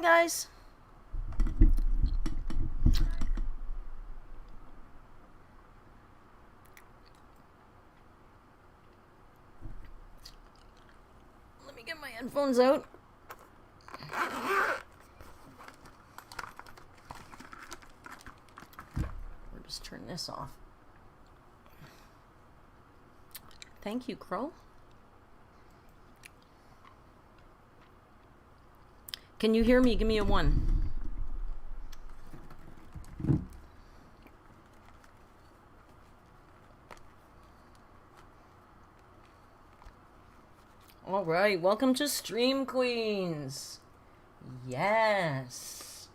guys. Let me get my headphones out. Or just turn this off. Thank you, Crow. Can you hear me? Give me a 1. All right, welcome to Stream Queens. Yes.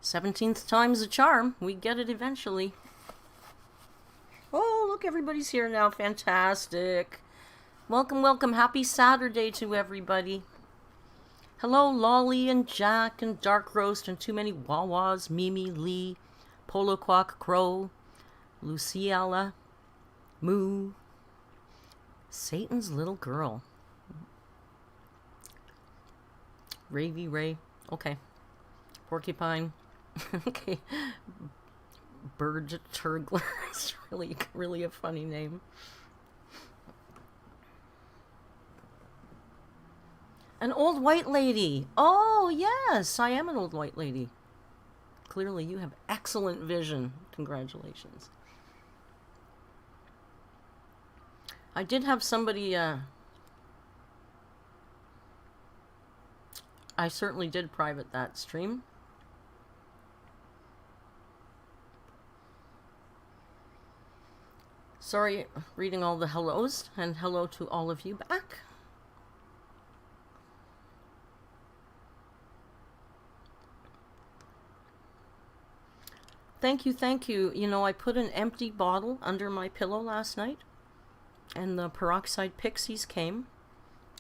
17th time's a charm. We get it eventually. Oh, look, everybody's here now. Fantastic. Welcome, welcome. Happy Saturday to everybody. Hello, Lolly and Jack and Dark Roast and Too Many Wawas, Mimi, Lee, Polo Quack, Crow, Luciella, Moo, Satan's Little Girl, Ravy Ray, okay, Porcupine, okay, Bird Turgler, it's really a funny name. An old white lady. Oh, yes, I am an old white lady. Clearly, you have excellent vision. Congratulations. I did have somebody, I certainly did private that stream. Sorry, reading all the hellos, and hello to all of you back. Thank you, thank you. You know, I put an empty bottle under my pillow last night, and the peroxide pixies came,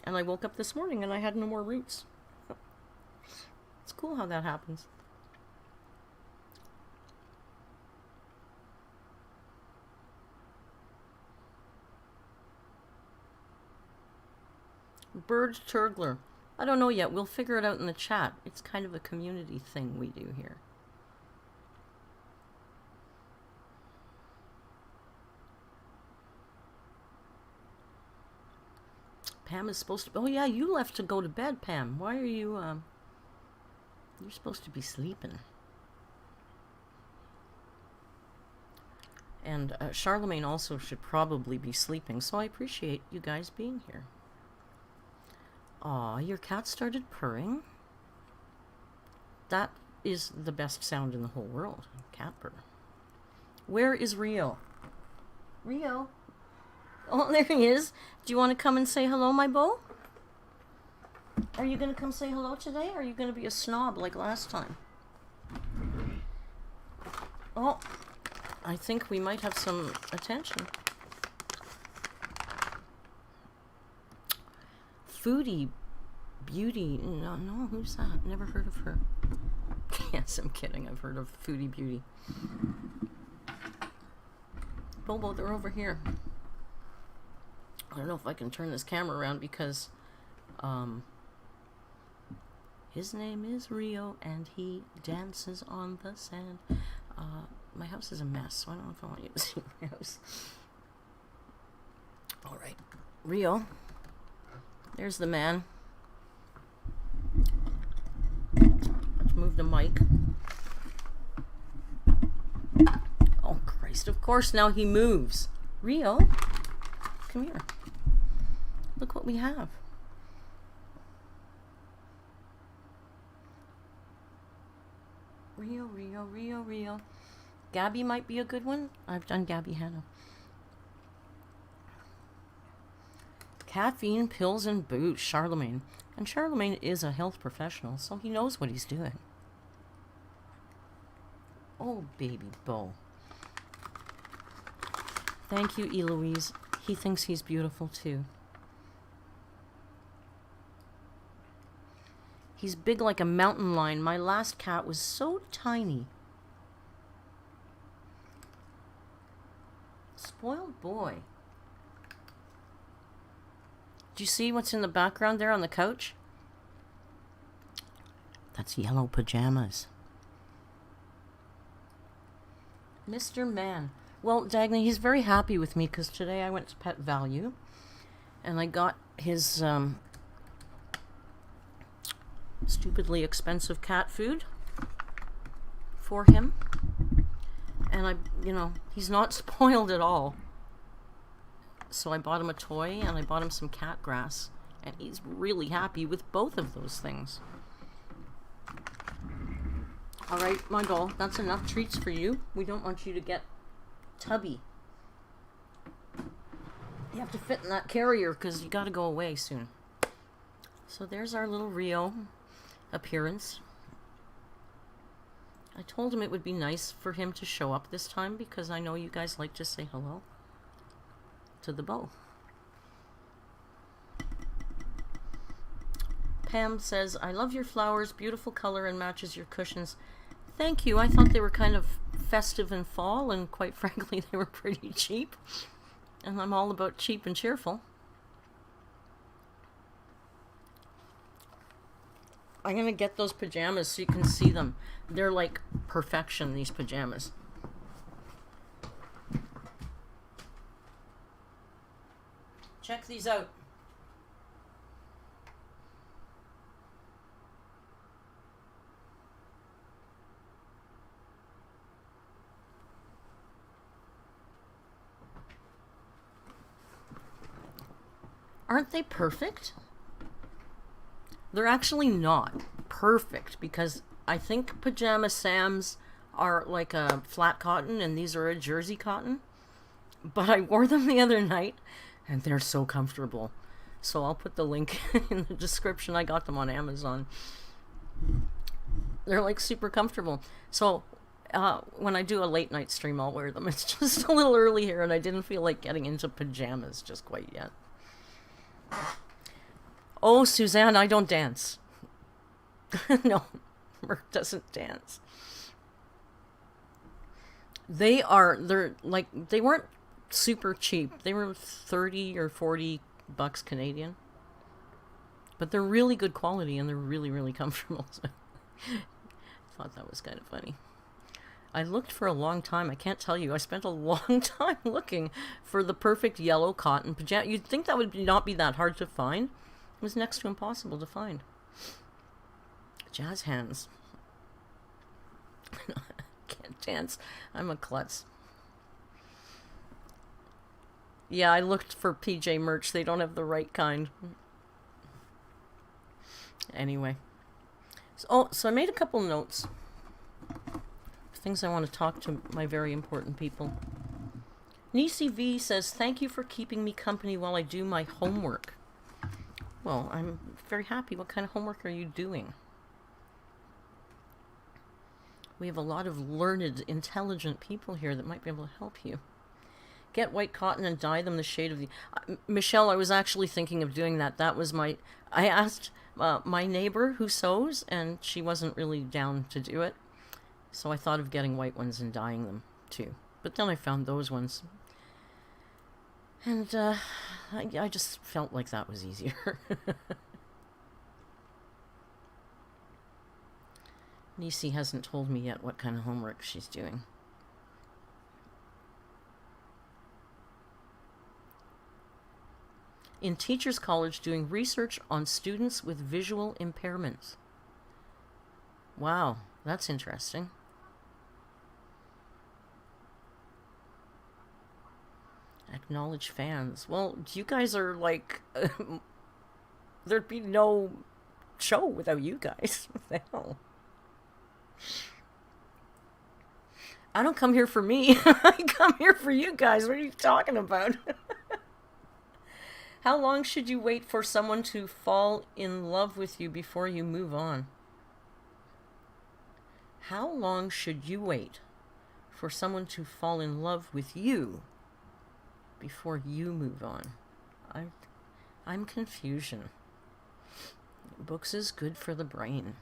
and I woke up this morning and I had no more roots. It's cool how that happens. Bird Turgler. I don't know yet. We'll figure it out in the chat. It's kind of a community thing we do here. Pam is supposed to... Oh, yeah, you left to go to bed, Pam. Why are you... You're supposed to be sleeping. And Charlemagne also should probably be sleeping, so I appreciate you guys being here. Aw, your cat started purring? That is the best sound in the whole world. Cat purr. Where is Rio? Rio? Oh, there he is. Do you want to come and say hello, my beau? Are you going to come say hello today? Or are you going to be a snob like last time? Oh, I think we might have some attention. Foodie Beauty. No, who's that? Never heard of her. Yes, I'm kidding. I've heard of Foodie Beauty. Bobo, they're over here. I don't know if I can turn this camera around because his name is Rio and he dances on the sand. My house is a mess, so I don't know if I want you to see my house. Alright, Rio. There's the man. Let's move the mic. Oh, Christ, of course now he moves. Rio, come here. Look what we have. Rio, Rio, Rio, Rio. Gabby might be a good one. I've done Gabby Hanna. Caffeine, pills, and booze. Charlemagne. And Charlemagne is a health professional, so he knows what he's doing. Oh, baby Beau. Thank you, Eloise. He thinks he's beautiful, too. He's big like a mountain lion. My last cat was so tiny. Spoiled boy. Do you see what's in the background there on the couch? That's yellow pajamas. Mr. Man. Well, Dagny, he's very happy with me because today I went to Pet Value and I got his stupidly expensive cat food for him. And he's not spoiled at all. So I bought him a toy and I bought him some cat grass. And he's really happy with both of those things. Alright, my doll, that's enough treats for you. We don't want you to get tubby. You have to fit in that carrier because you got to go away soon. So there's our little Rio appearance. I told him it would be nice for him to show up this time because I know you guys like to say hello to the beau. Pam says, I love your flowers, beautiful color and matches your cushions. Thank you. I thought they were kind of festive in fall, and quite frankly, they were pretty cheap. And I'm all about cheap and cheerful. I'm going to get those pajamas so you can see them. They're like perfection, these pajamas. Check these out. Aren't they perfect? They're actually not perfect because I think Pajama Sams are like a flat cotton and these are a jersey cotton. But I wore them the other night and they're so comfortable. So I'll put the link in the description. I got them on Amazon. They're like super comfortable. So when I do a late night stream, I'll wear them. It's just a little early here and I didn't feel like getting into pajamas just quite yet. Oh, Suzanne, I don't dance. No, Merc doesn't dance. They weren't super cheap. They were 30 or 40 bucks Canadian. But they're really good quality and they're really, really comfortable. So I thought that was kind of funny. I looked for a long time. I can't tell you. I spent a long time looking for the perfect yellow cotton pajama. You'd think that would not be that hard to find. It was next to impossible to find. Jazz hands. Can't dance. I'm a klutz. Yeah, I looked for PJ merch. They don't have the right kind. Anyway. So I made a couple notes. Things I want to talk to my very important people. Nisi V says, thank you for keeping me company while I do my homework. Well, I'm very happy. What kind of homework are you doing? We have a lot of learned, intelligent people here that might be able to help you. Get white cotton and dye them the shade of the... Michelle, I was actually thinking of doing that. That was my... I asked my neighbor who sews, and she wasn't really down to do it. So I thought of getting white ones and dyeing them, too. But then I found those ones. And I just felt like that was easier. Nisi hasn't told me yet what kind of homework she's doing. In Teachers College, doing research on students with visual impairments. Wow, that's interesting. Acknowledge fans. Well, you guys are like... there'd be no show without you guys. What the hell? I don't come here for me. I come here for you guys. What are you talking about? How long should you wait for someone to fall in love with you before you move on? How long should you wait for someone to fall in love with you before you move on? I'm confusion. Books is good for the brain.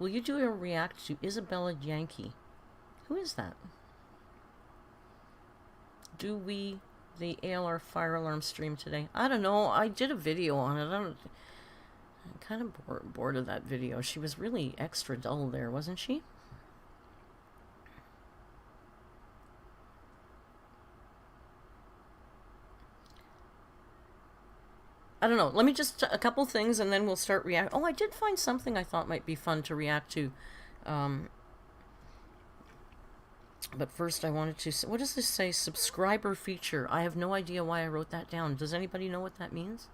Will you do a react to Isabella Yankee? Who is that? Do we the ALR fire alarm stream today? I don't know. I did a video on it. I'm kind of bored of that video. She was really extra dull there, wasn't she? I don't know. Let me just a couple things and then we'll start react. Oh, I did find something I thought might be fun to react to. But first I wanted to... What does this say? Subscriber feature. I have no idea why I wrote that down. Does anybody know what that means?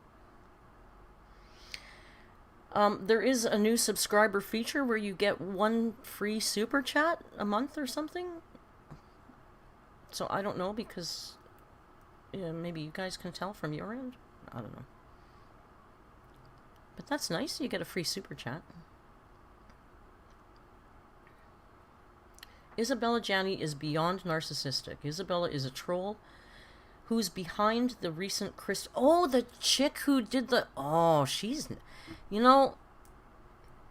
There is a new subscriber feature where you get 1 free super chat a month or something. So I don't know because maybe you guys can tell from your end. I don't know. But that's nice. You get a free super chat. Isabella Janney is beyond narcissistic. Isabella is a troll who's behind the recent Oh, the chick who did the... Oh, she's... You know,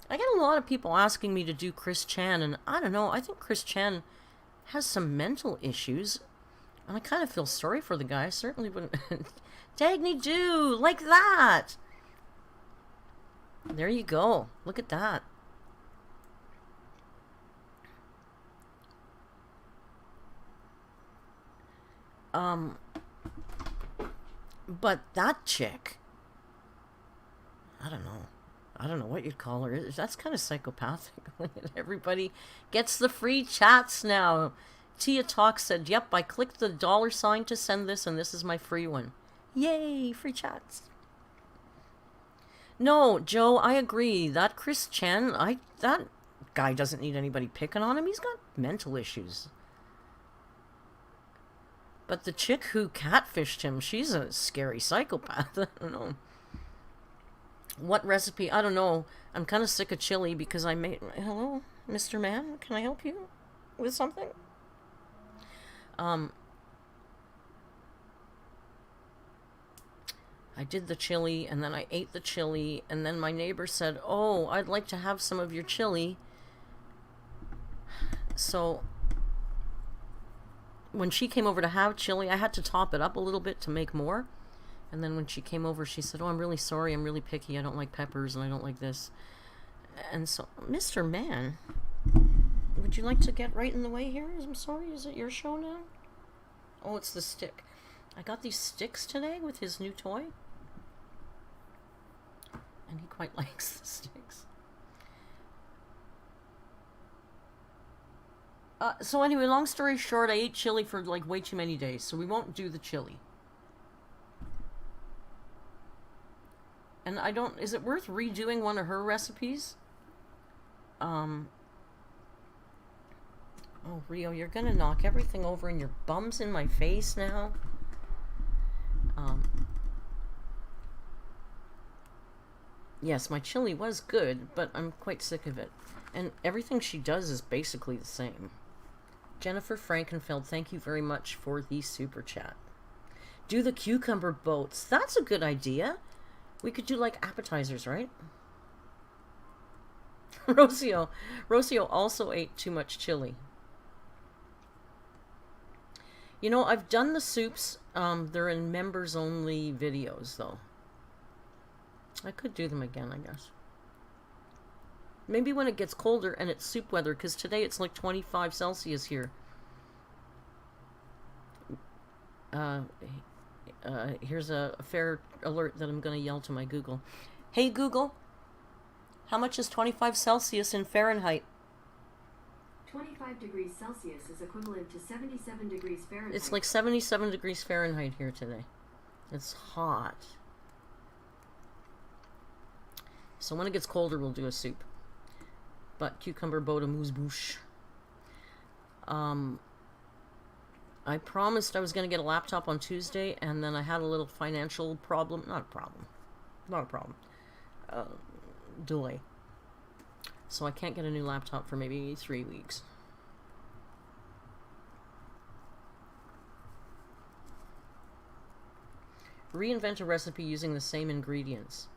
I get a lot of people asking me to do Chris Chan, and I don't know, I think Chris Chan has some mental issues, and I kind of feel sorry for the guy. I certainly wouldn't... Dagny do! Like that! There you go. Look at that. But that chick, I don't know what you'd call her. That's kind of psychopathic. Everybody gets the free chats now. Tia Talk said, yep, I clicked the $sign to send this, and this is my free one. Yay, free chats. No, Joe, I agree. That Chris Chan, that guy doesn't need anybody picking on him. He's got mental issues. But the chick who catfished him, she's a scary psychopath. I don't know. What recipe? I don't know. I'm kind of sick of chili because I made... Hello, Mr. Man? Can I help you with something? I did the chili, and then I ate the chili, and then my neighbor said, oh, I'd like to have some of your chili. So... when she came over to have chili, I had to top it up a little bit to make more. And then when she came over, she said, oh, I'm really sorry. I'm really picky. I don't like peppers and I don't like this. And so, Mr. Man, would you like to get right in the way here? I'm sorry. Is it your show now? Oh, it's the stick. I got these sticks today with his new toy. And he quite likes the sticks. So anyway, long story short, I ate chili for like way too many days, so we won't do the chili. And I don't... Is it worth redoing one of her recipes? Oh, Rio, you're gonna knock everything over and your bum's in my face now. Yes, my chili was good, but I'm quite sick of it. And everything she does is basically the same. Jennifer Frankenfeld, thank you very much for the super chat. Do the cucumber boats. That's a good idea. We could do like appetizers, right? Rocio also ate too much chili. You know, I've done the soups. They're in members only videos though. I could do them again, I guess. Maybe when it gets colder and it's soup weather, because today it's like 25 Celsius here. Here's a fair alert that I'm going to yell to my Google. Hey Google, how much is 25 Celsius in Fahrenheit? 25 degrees Celsius is equivalent to 77 degrees Fahrenheit. It's like 77 degrees Fahrenheit here today. It's hot. So when it gets colder, we'll do a soup. But cucumber boat amuse bouche. I promised I was going to get a laptop on Tuesday, and then I had a little financial problem. Not a problem. Delay. So I can't get a new laptop for maybe 3 weeks. Reinvent a recipe using the same ingredients.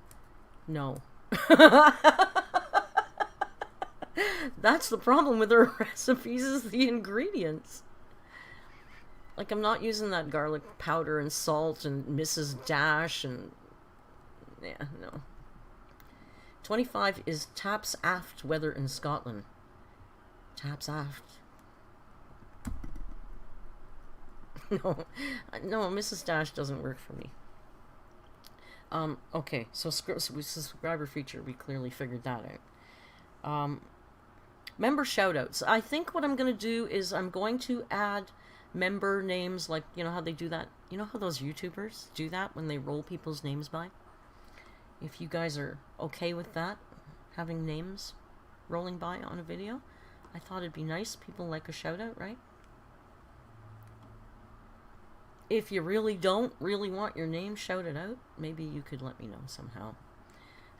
No. That's the problem with our recipes, is the ingredients. Like, I'm not using that garlic powder and salt and Mrs. Dash and... Yeah, no. 25 is Taps Aft weather in Scotland. Taps Aft. No, no, Mrs. Dash doesn't work for me. Okay, so subscriber feature, we clearly figured that out. Member shoutouts. I think what I'm going to do is I'm going to add member names, like, you know how they do that? You know how those YouTubers do that when they roll people's names by? If you guys are okay with that, having names rolling by on a video, I thought it'd be nice. People like a shout out, right? If you really don't really want your name shouted out, maybe you could let me know somehow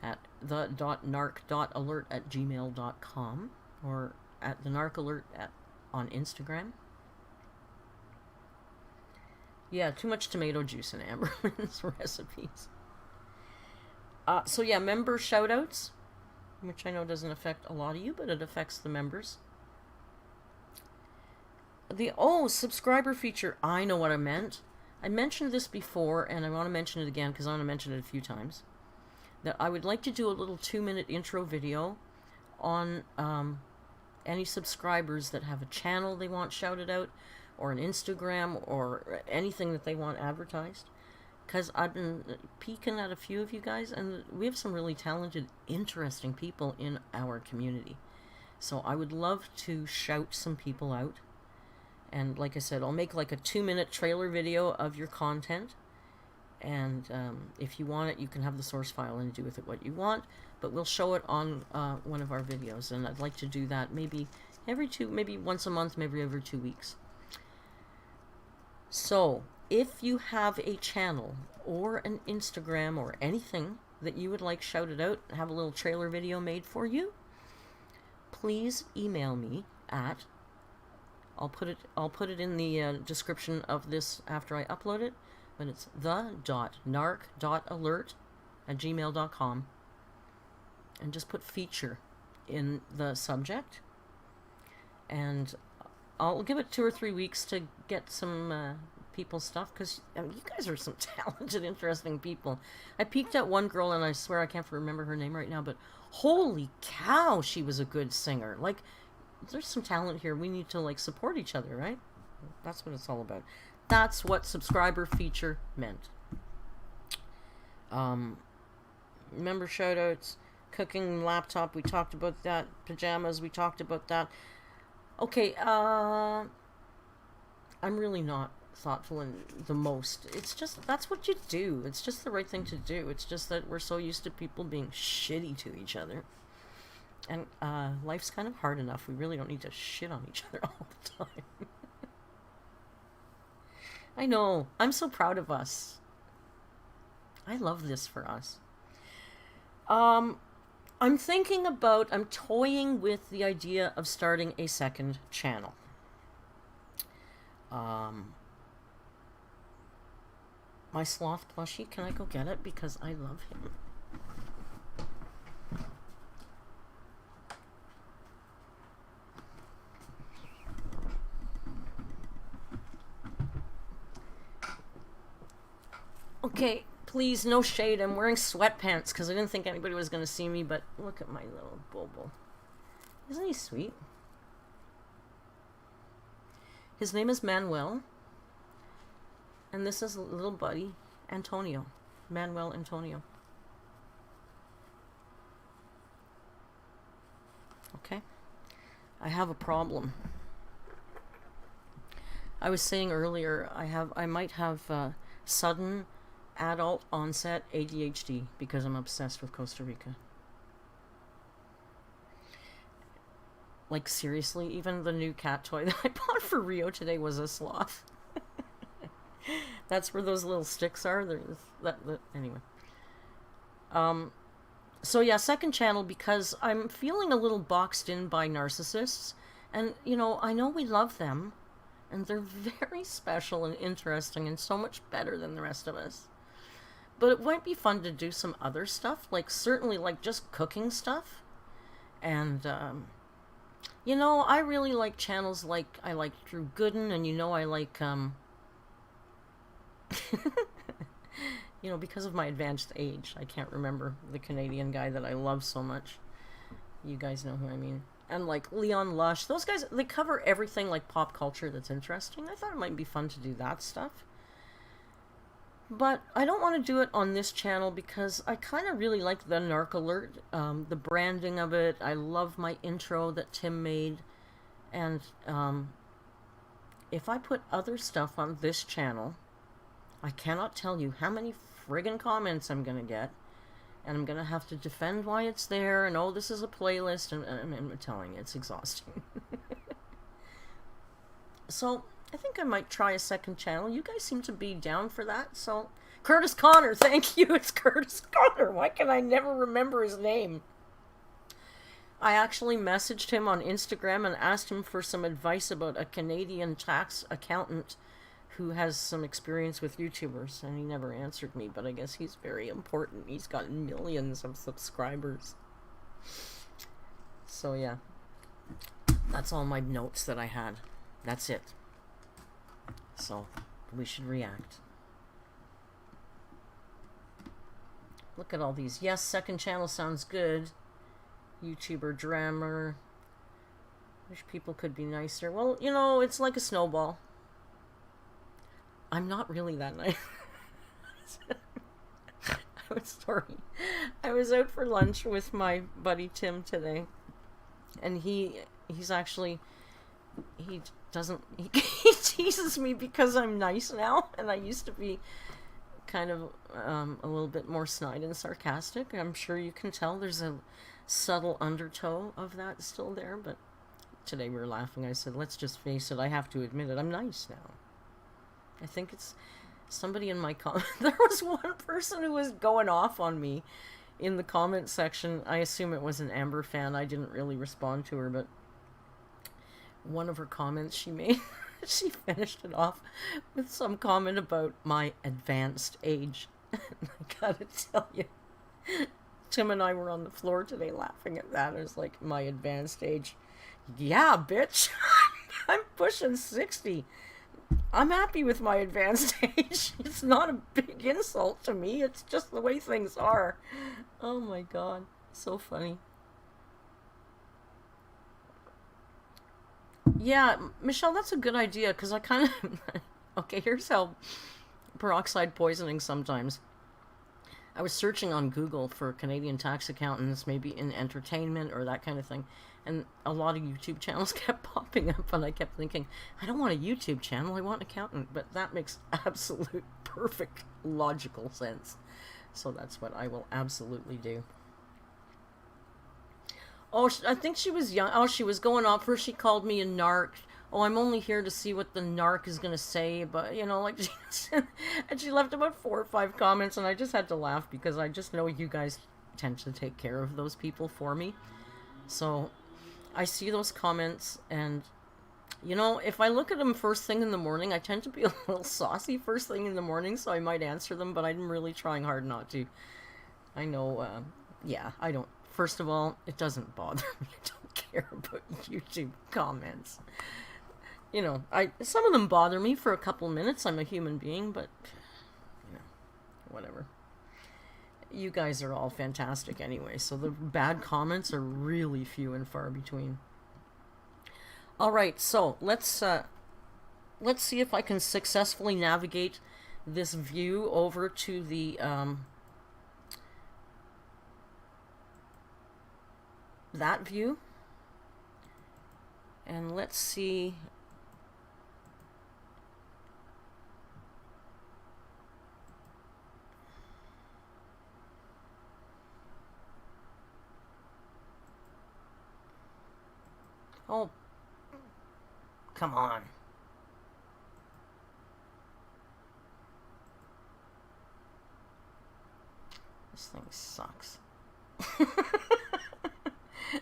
at the.narc.alert@gmail.com or at the Narc Alert on Instagram. Yeah, too much tomato juice in Amberlynn's recipes. So yeah, member shoutouts, which I know doesn't affect a lot of you, but it affects the members. Subscriber feature. I know what I meant. I mentioned this before, and I want to mention it again because I want to mention it a few times. That I would like to do a little 2-minute intro video on any subscribers that have a channel they want shouted out, or an Instagram, or anything that they want advertised. Because I've been peeking at a few of you guys, and we have some really talented, interesting people in our community. So I would love to shout some people out. And like I said, I'll make like a 2-minute trailer video of your content. And if you want it, you can have the source file and do with it what you want. But we'll show it on one of our videos. And I'd like to do that maybe maybe once a month, maybe every 2 weeks. So if you have a channel or an Instagram or anything that you would like shouted out, have a little trailer video made for you, please email me at... I'll put it in the description of this after I upload it, but it's the.narc.alert@gmail.com, and just put feature in the subject, and I'll give it 2 or 3 weeks to get some people's stuff, because you guys are some talented, interesting people. I peeked at one girl, and I swear I can't remember her name right now, but holy cow, she was a good singer. Like, there's some talent here. We need to, like, support each other, right? That's what it's all about. That's what subscriber feature meant. Member shoutouts, cooking laptop, we talked about that. Pajamas, we talked about that. Okay, I'm really not thoughtful in the most. It's just, that's what you do. It's just the right thing to do. It's just that we're so used to people being shitty to each other. And life's kind of hard enough. We really don't need to shit on each other all the time. I know. I'm so proud of us. I love this for us. I'm toying with the idea of starting a second channel. My sloth plushie, can I go get it? Because I love him. Okay, please, no shade. I'm wearing sweatpants because I didn't think anybody was going to see me, but look at my little Bobo. Isn't he sweet? His name is Manuel, and this is little buddy, Antonio. Manuel Antonio. Okay? I have a problem. I was saying earlier, I might have sudden adult onset ADHD because I'm obsessed with Costa Rica. Like, seriously, even the new cat toy that I bought for Rio today was a sloth. That's where those little sticks are. Anyway. So yeah, second channel, because I'm feeling a little boxed in by narcissists. And, you know, I know we love them. And they're very special and interesting and so much better than the rest of us. But it might be fun to do some other stuff, like certainly like just cooking stuff. And, you know, I really like channels like, I like Drew Gooden, and you know I like You know, because of my advanced age, I can't remember the Canadian guy that I love so much. You guys know who I mean. And like Leon Lush, those guys, they cover everything like pop culture that's interesting. I thought it might be fun to do that stuff. But I don't want to do it on this channel because I kind of really like the Narc Alert, the branding of it. I love my intro that Tim made. And if I put other stuff on this channel, I cannot tell you how many friggin' comments I'm going to get. And I'm going to have to defend why it's there. And, oh, this is a playlist. And I'm telling you, it's exhausting. So, I think I might try a second channel. You guys seem to be down for that. So, Curtis Connor, thank you. It's Curtis Connor. Why can I never remember his name? I actually messaged him on Instagram and asked him for some advice about a Canadian tax accountant who has some experience with YouTubers, and he never answered me, but I guess he's very important. He's got millions of subscribers. So yeah, that's all my notes that I had. That's it. So, we should react. Look at all these. Yes, second channel sounds good. YouTuber drama. Wish people could be nicer. Well, you know, it's like a snowball. I'm not really that nice. Sorry. I was out for lunch with my buddy Tim today. And he's actually, he teases me because I'm nice now. And I used to be kind of a little bit more snide and sarcastic. I'm sure you can tell there's a subtle undertow of that still there. But today we were laughing. I said, let's just face it. I have to admit it. I'm nice now. I think it's somebody in my comment. There was one person who was going off on me in the comment section. I assume it was an Amber fan. I didn't really respond to her, but one of her comments she made, she finished it off with some comment about my advanced age. And I gotta tell you, Tim and I were on the floor today laughing at that. It was like, my advanced age. Yeah, bitch. I'm pushing 60. I'm happy with my advanced age. It's not a big insult to me. It's just the way things are. Oh my god. So funny. Yeah, Michelle, that's a good idea, because I kind of... Okay, here's how peroxide poisoning sometimes. I was searching on Google for Canadian tax accountants, maybe in entertainment or that kind of thing, and a lot of YouTube channels kept popping up, and I kept thinking, I don't want a YouTube channel, I want an accountant, but that makes absolute perfect logical sense. So that's what I will absolutely do. Oh, I think she was young. Oh, she was going off. First she called me a narc. Oh, I'm only here to see what the narc is going to say. But, you know, like, and she left about 4 or 5 comments, and I just had to laugh because I just know you guys tend to take care of those people for me. So I see those comments, and, you know, if I look at them first thing in the morning, I tend to be a little saucy first thing in the morning, so I might answer them, but I'm really trying hard not to. I know, yeah, I don't. First of all, it doesn't bother me. I don't care about YouTube comments. You know, some of them bother me for a couple minutes. I'm a human being, but, you know, whatever. You guys are all fantastic anyway, so the bad comments are really few and far between. All right, so let's see if I can successfully navigate this view over to the that view, and let's see. Oh, come on. This thing sucks.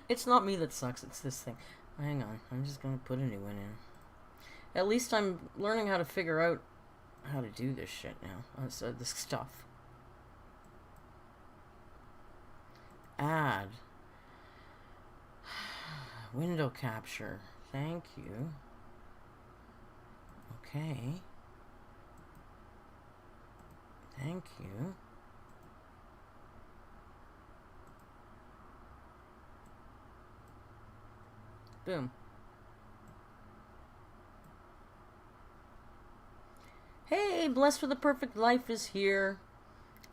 It's not me that sucks, it's this thing. Hang on, I'm just gonna put a new one in. At least I'm learning how to figure out how to do this shit now. So this stuff. Add. Window capture. Thank you. Okay. Thank you. Boom. Hey, Blessed with the Perfect Life is here.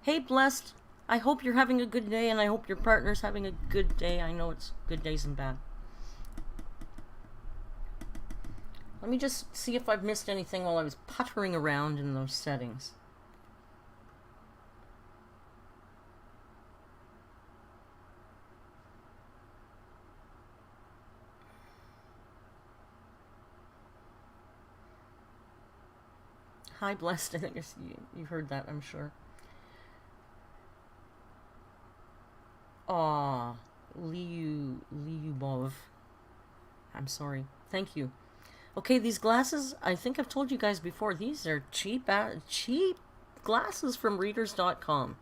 Hey, Blessed. I hope you're having a good day, and I hope your partner's having a good day. I know it's good days and bad. Let me just see if I've missed anything while I was puttering around in those settings. Hi, Blessed. I think you heard that, I'm sure. Aw, Liubov. I'm sorry. Thank you. Okay, these glasses, I think I've told you guys before, these are cheap glasses from readers.com.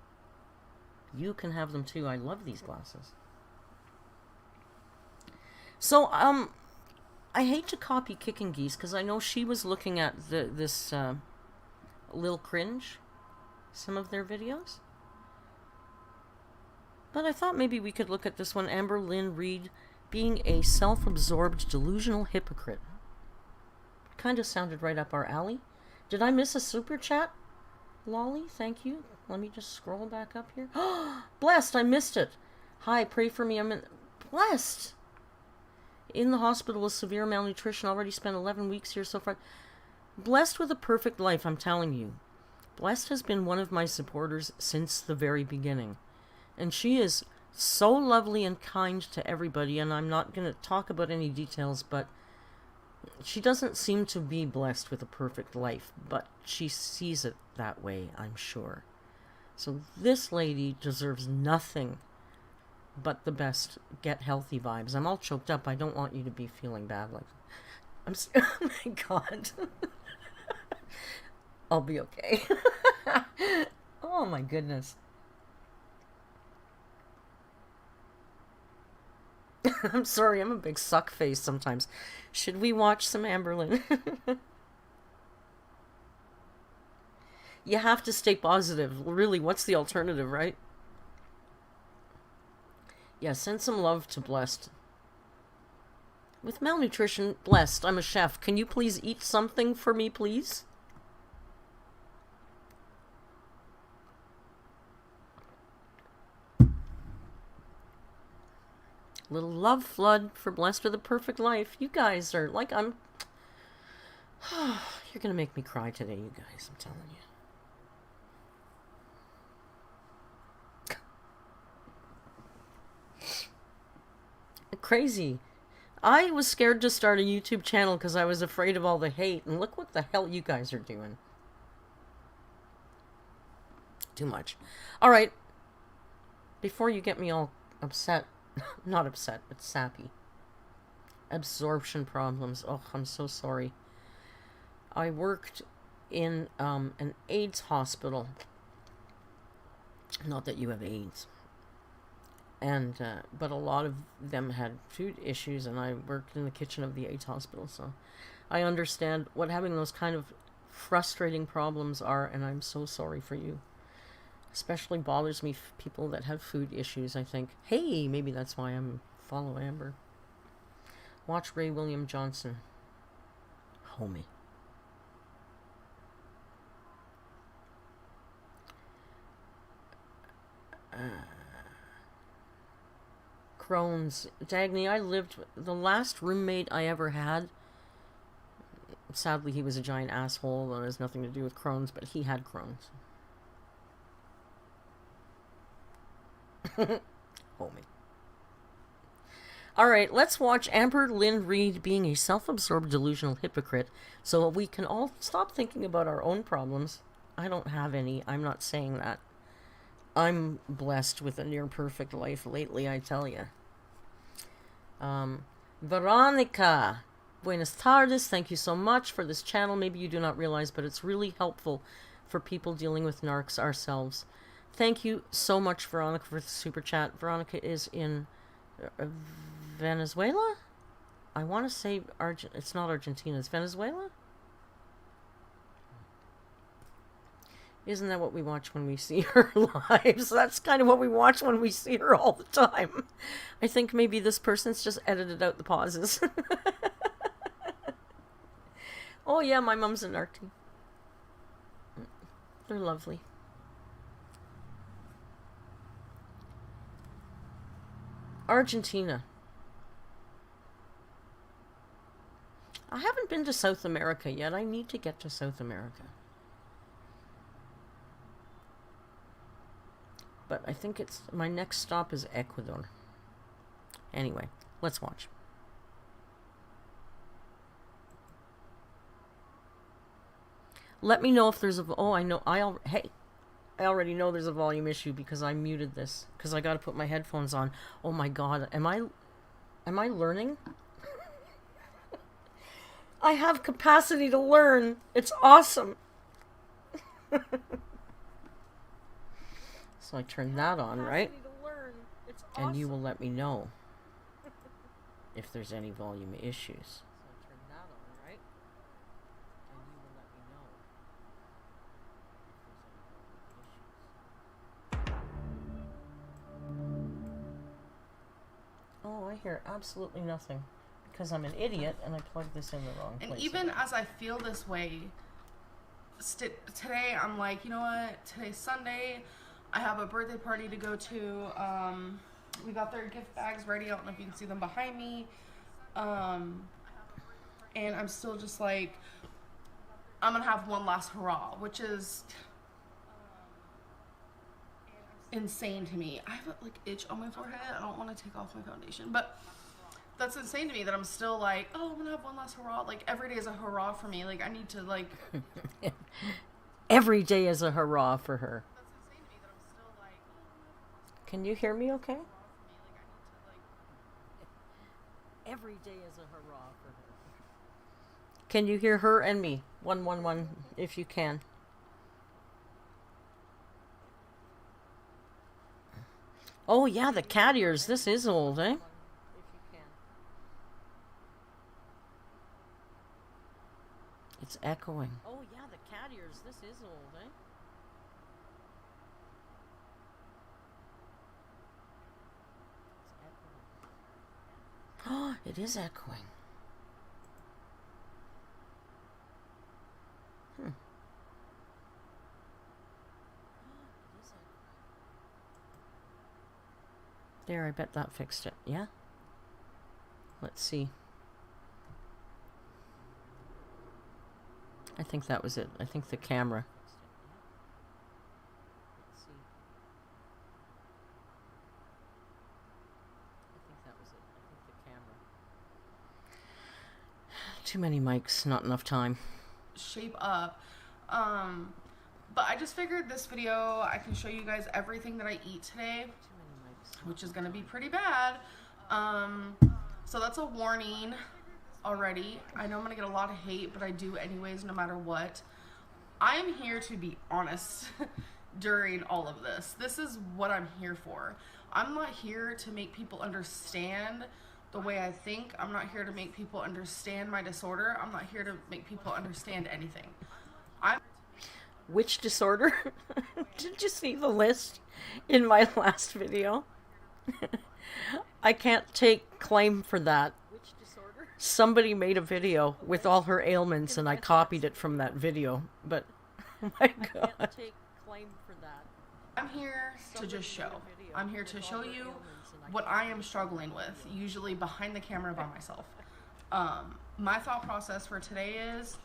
You can have them too. I love these glasses. So, I hate to copy Kicking Geese because I know she was looking at this Lil Cringe, some of their videos. But I thought maybe we could look at this one, Amberlynn Reid being a self-absorbed delusional hypocrite. Kind of sounded right up our alley. Did I miss a super chat? Lolly, thank you. Let me just scroll back up here. Blessed, I missed it. Hi, pray for me. Blessed. In the hospital with severe malnutrition. Already spent 11 weeks here so far. Blessed with a perfect life, I'm telling you. Blessed has been one of my supporters since the very beginning. And she is so lovely and kind to everybody. And I'm not going to talk about any details, but she doesn't seem to be blessed with a perfect life, but she sees it that way, I'm sure. So this lady deserves nothing but the best get healthy vibes. I'm all choked up. I don't want you to be feeling bad. Oh my God. I'll be okay. Oh my goodness. I'm sorry, I'm a big suck face sometimes. Should we watch some Amberlynn? You have to stay positive. Really, what's the alternative, right? Yeah, send some love to Blessed. With malnutrition, Blessed, I'm a chef. Can you please eat something for me, please? Little love flood for Blessed with a Perfect Life. You guys are like, you're gonna make me cry today, you guys, I'm telling you. Crazy. I was scared to start a YouTube channel because I was afraid of all the hate, and look what the hell you guys are doing. Too much. Alright. Before you get me all upset, not upset, but sappy. Absorption problems. Oh, I'm so sorry. I worked in an AIDS hospital. Not that you have AIDS. And, but a lot of them had food issues, and I worked in the kitchen of the AIDS hospital, so I understand what having those kind of frustrating problems are, and I'm so sorry for you. Especially bothers me people that have food issues, I think. Hey, maybe that's why I'm follow Amber. Watch Ray William Johnson. Homie. Crohn's. Dagny, I lived... The last roommate I ever had... Sadly, he was a giant asshole. That has nothing to do with Crohn's, but he had Crohn's. Homie. Alright, let's watch Amberlynn Reid being a self-absorbed delusional hypocrite so we can all stop thinking about our own problems. I don't have any. I'm not saying that. I'm blessed with a near-perfect life lately, I tell you. Veronica. Buenas tardes. Thank you so much for this channel. Maybe you do not realize, but it's really helpful for people dealing with narcs ourselves. Thank you so much, Veronica, for the super chat. Veronica is in Venezuela? I want to say it's not Argentina. It's Venezuela? Isn't that what we watch when we see her live? So that's kind of what we watch when we see her all the time. I think maybe this person's just edited out the pauses. Oh yeah, my mom's a Narc. They're lovely. Argentina. I haven't been to South America yet. I need to get to South America. But I think it's my next stop is Ecuador. Anyway, let's watch. Let me know if there's a... Oh, I know. Hey, I already know there's a volume issue because I muted this. Because I got to put my headphones on. Oh my god. Am I learning? I have capacity to learn. It's awesome. So I turn that on, right? And you will let me know if there's any volume issues. Oh, I hear absolutely nothing because I'm an idiot and I plugged this in the wrong place. And even as I feel this way, today I'm like, you know what? Today's Sunday. I have a birthday party to go to. We got their gift bags ready. I don't know if you can see them behind me. And I'm still just like, I'm going to have one last hurrah, which is insane to me. I have a like itch on my forehead. I don't want to take off my foundation, but that's insane to me that I'm still like, oh, I'm going to have one last hurrah. Like every day is a hurrah for me. Like I need to like... Every day is a hurrah for her. Can you hear me okay? Every day is a hurrah for her. Can you hear her and me? 111 if you can. Oh yeah, the cat ears. This is old, eh? It's echoing. Oh yeah, the cat ears. This is old, eh? Oh, it is echoing. There, I bet that fixed it. Yeah? Let's see. I think that was it. I think the camera. Too many mics, not enough time. Shape up. But I just figured this video, I can show you guys everything that I eat today, which is going to be pretty bad. So that's a warning already. I know I'm going to get a lot of hate, but I do anyways, no matter what. I am here to be honest during all of this. This is what I'm here for. I'm not here to make people understand the way I think. I'm not here to make people understand my disorder. I'm not here to make people understand anything. Which disorder? Did you see the list in my last video? I can't take claim for that. Which disorder? Somebody made a video with all her ailments and I copied it from that video. But, oh my God. I can't take claim for that. I'm here to just show. I'm here to show you what I am struggling with, usually behind the camera by myself. My thought process for today is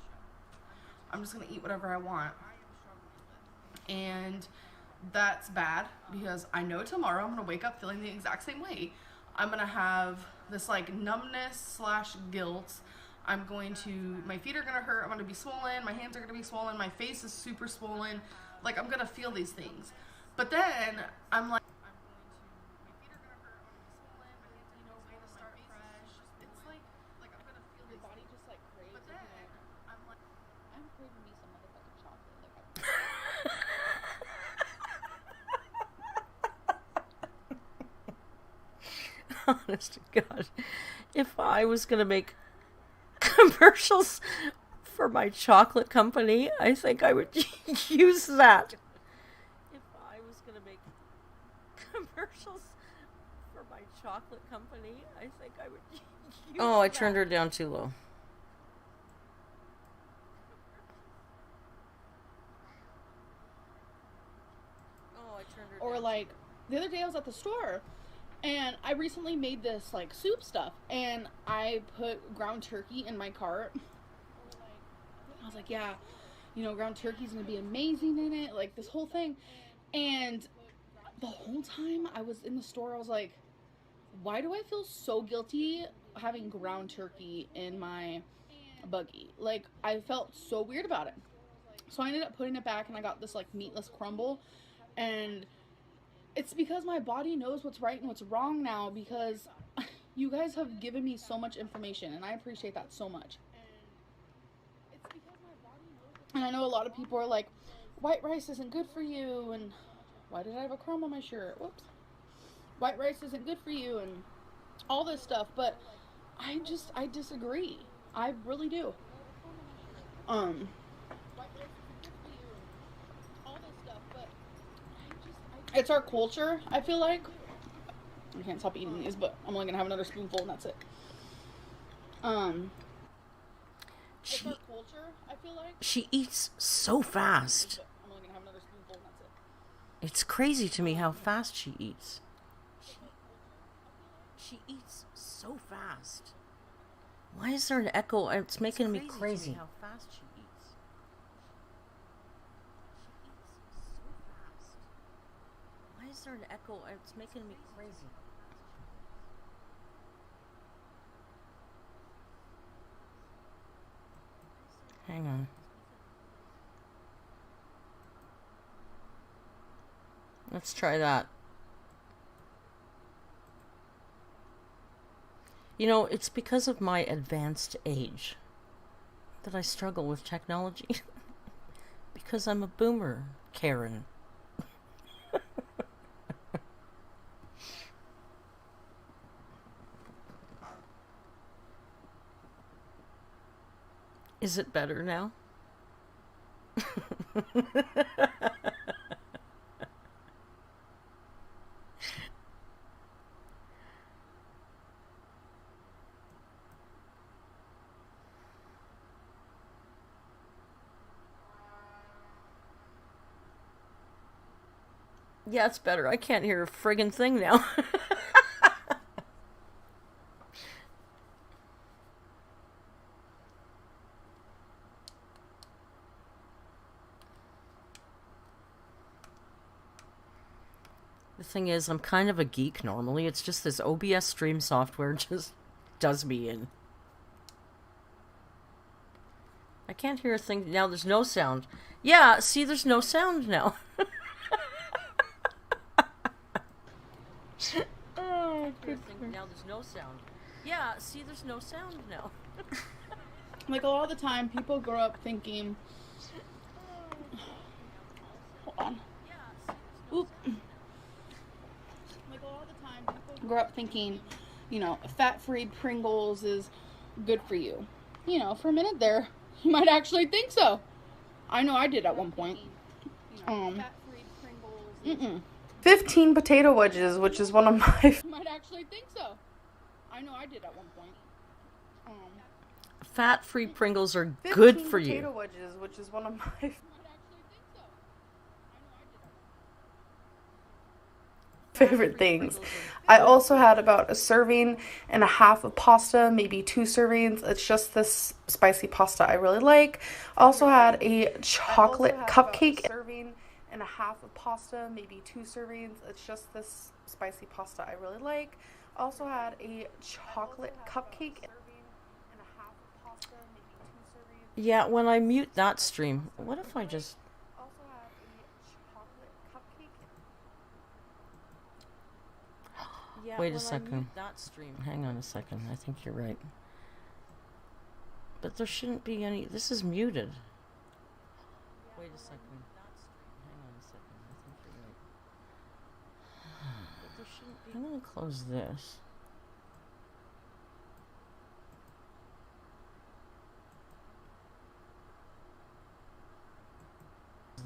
I'm just going to eat whatever I want. And that's bad because I know tomorrow I'm going to wake up feeling the exact same way. I'm going to have this like numbness / guilt. My feet are going to hurt. I'm going to be swollen. My hands are going to be swollen. My face is super swollen. Like I'm going to feel these things. But then I'm like, honest to God, if I was going to make commercials for my chocolate company, I think I would use that. If I was going to make commercials for my chocolate company, I think I would use I turned her down too low. Or like the other day I was at the store and I recently made this like soup stuff and I put ground turkey in my cart. I was like, yeah, you know, ground turkey's gonna be amazing in it, like this whole thing. And the whole time I was in the store, I was like, why do I feel so guilty having ground turkey in my buggy? Like, I felt so weird about it. So I ended up putting it back and I got this like meatless crumble. And it's because my body knows what's right and what's wrong now, because you guys have given me so much information and I appreciate that so much. And I know a lot of people are like, white rice isn't good for you, and why did I have a crumb on my shirt? Whoops. White rice isn't good for you and all this stuff, but I disagree. I really do. It's our culture, I feel like. I can't stop eating these, but I'm only gonna have another spoonful and that's it. It's our culture, I feel like. She eats so fast. I'm only gonna have another spoonful and that's it. It's crazy to me how fast she eats. She eats so fast. Why is there an echo? It's making me crazy. How fast she eats. Why is there an echo? It's making me crazy. Hang on. Let's try that. You know, it's because of my advanced age that I struggle with technology. Because I'm a boomer, Karen. Is it better now? Yeah, it's better. I can't hear a friggin' thing now. The thing is, I'm kind of a geek normally. It's just this OBS stream software just does me in. I can't hear a thing. Now there's no sound. Yeah, see, there's no sound now. Oh, good thing. Now there's no sound. Yeah, see, there's no sound now. Like, a lot of the time, people grow up thinking... Hold on. Oop. Like, a lot of the time, people grow up thinking, you know, fat-free Pringles is good for you. You know, for a minute there, you might actually think so. I know I did at one point. 15 potato wedges, which is one of my... You might actually think so. I know I did at one point. Fat-free Pringles are good for you. 15 potato wedges, which is one of my... favorite things. I also had about a serving and a half of pasta, maybe 2 servings. It's just this spicy pasta I really like. Also had a chocolate cupcake. Serving and a half of pasta, maybe 2 servings. It's just this spicy pasta I really like. Also had a chocolate cupcake. Yeah, when I mute that stream, what if I just... Wait a second. Hang on a second. I think you're right. But there shouldn't be any... This is muted. Wait a second. Hang on a second. I think you're right. But there shouldn't be... I'm going to close this.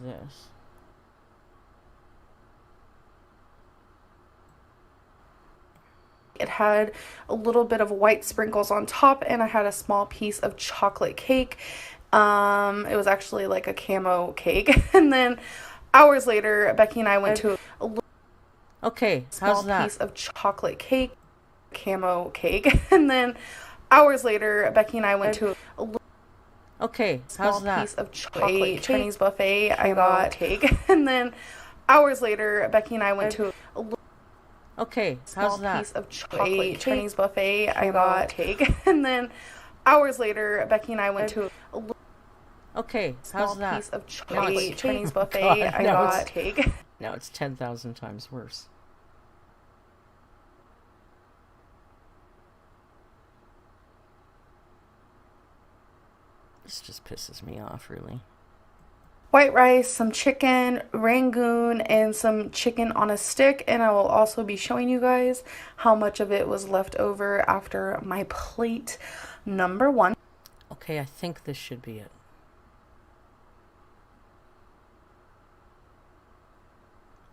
this. It had a little bit of white sprinkles on top, and I had a small piece of chocolate cake. It was actually like a camo cake. And then hours later, Becky and I went to a Okay, small how's that? piece of chocolate cake, camo cake. And then hours later, Becky and I went to a Okay, small how's that? piece of chocolate Chinese buffet. I got cake. And then hours later, Becky and I went to a Okay, small how's that? piece of chocolate Chinese buffet. I got cake. And then hours later, Becky and I went to a Okay, small how's that? piece of No, chocolate it's- Chinese buffet. God, I no, got it's- cake. Now it's 10,000 times worse. This just pisses me off, really. White rice, some chicken, rangoon, and some chicken on a stick. And I will also be showing you guys how much of it was left over after my plate number 1. Okay, I think this should be it.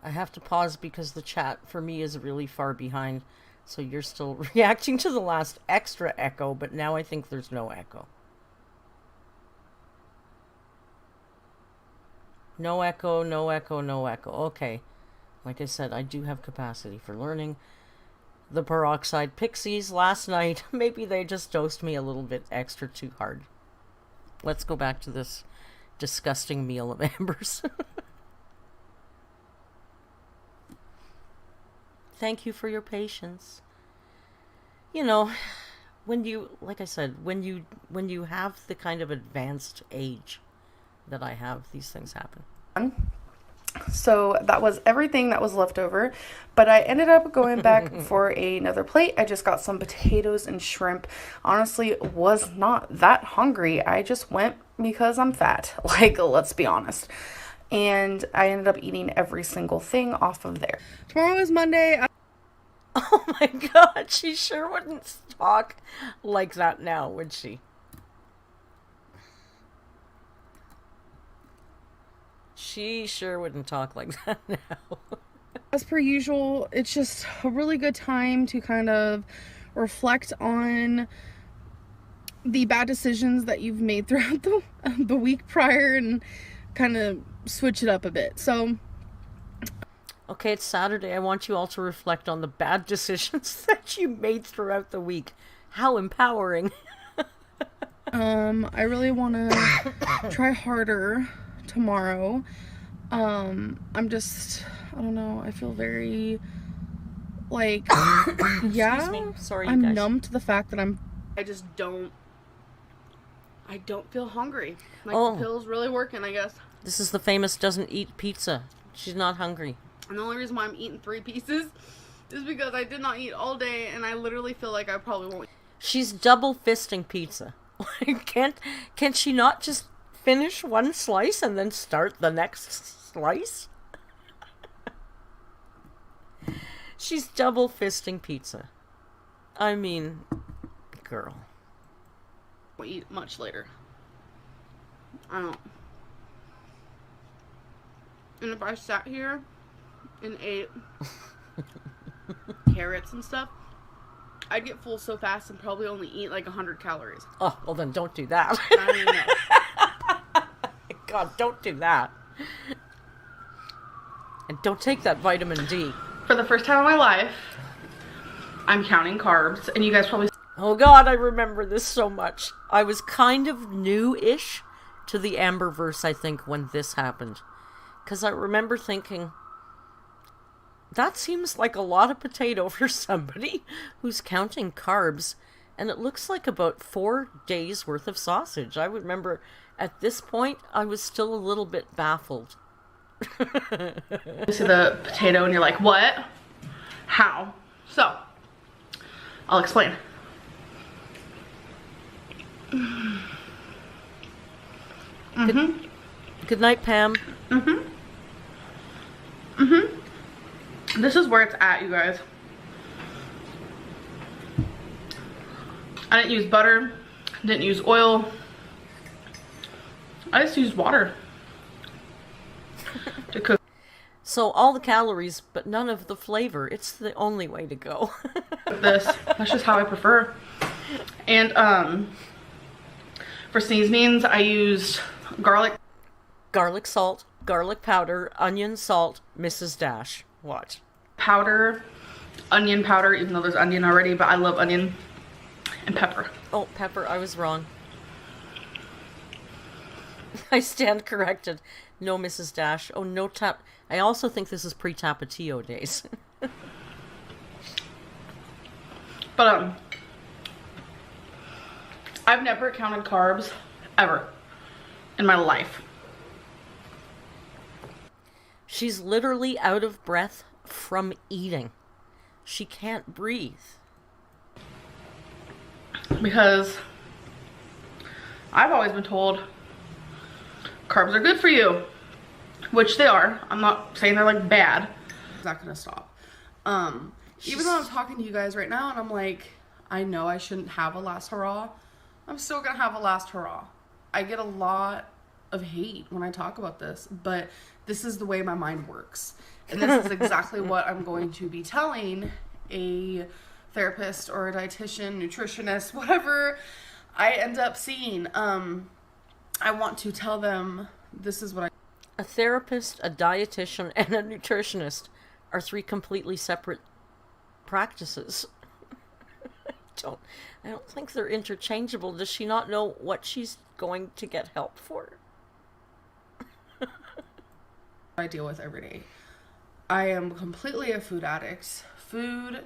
I have to pause because the chat for me is really far behind. So you're still reacting to the last extra echo, but now I think there's no echo. No echo, no echo, no echo. Okay. Like I said, I do have capacity for learning. The peroxide pixies last night, maybe they just dosed me a little bit extra too hard. Let's go back to this disgusting meal of Amber's. Thank you for your patience. You know, when you, like I said, when you have the kind of advanced age that I have, these things happen. So that was everything that was left over, but I ended up going back for another plate. I just got some potatoes and shrimp. Honestly, was not that hungry. I just went because I'm fat. Like, let's be honest. And I ended up eating every single thing off of there. Tomorrow is Monday. Oh my god, she sure wouldn't talk like that now, would she? She sure wouldn't talk like that now. As per usual, it's just a really good time to kind of reflect on the bad decisions that you've made throughout the week prior and kind of switch it up a bit. So, Okay, it's Saturday. I want you all to reflect on the bad decisions that you made throughout the week. How empowering. I really want to try harder tomorrow. I don't know, I feel very, like, yeah, Excuse me. Sorry, you I'm guys. numb to the fact that I don't feel hungry. Like, Oh. the pill's really working, I guess. This is the famous doesn't eat pizza. She's not hungry. And the only reason why I'm eating 3 pieces is because I did not eat all day, and I literally feel like I probably won't. She's double fisting pizza. Can't she not just finish one slice and then start the next slice? She's double fisting pizza. I mean, girl. Eat much later. I don't. And if I sat here and ate carrots and stuff, I'd get full so fast and probably only eat like 100 calories. Oh, well then don't do that. I mean, no. God, don't do that. And don't take that vitamin D. For the first time in my life, I'm counting carbs, and you guys probably. Oh God, I remember this so much. I was kind of new-ish to the Amberverse, I think, when this happened. Because I remember thinking, that seems like a lot of potato for somebody who's counting carbs. And it looks like about 4 days worth of sausage. I remember at this point, I was still a little bit baffled. You see the potato and you're like, what? How? So, I'll explain. Good night, Pam. This is where it's at, you guys. I didn't use butter, didn't use oil. I just used water. to cook So all the calories, but none of the flavor. It's the only way to go. this. That's just how I prefer. And for sneeze beans, I used garlic Salt, garlic powder, onion salt, Mrs. Dash. Watch. powder, onion powder, even though there's onion already, but I love onion, and pepper. Oh, pepper, I was wrong. I stand corrected. No, Mrs. Dash. Oh, no tap. I also think this is pre-Tapatio days. But I've never counted carbs ever in my life. She's literally out of breath from eating. She can't breathe. Because I've always been told carbs are good for you, which they are. I'm not saying they're like bad. It's not gonna stop. Even though I'm talking to you guys right now and I'm like, I know I shouldn't have a last hurrah, I'm still gonna have a last hurrah. I get a lot of hate when I talk about this, but this is the way my mind works. And this is exactly what I'm going to be telling a therapist or a dietitian, nutritionist, whatever I end up seeing. I want to tell them this is what I... A therapist, a dietitian, and a nutritionist are 3 completely separate practices. I don't think they're interchangeable. Does she not know what she's going to get help for? I deal with every day. I am completely a food addict. Food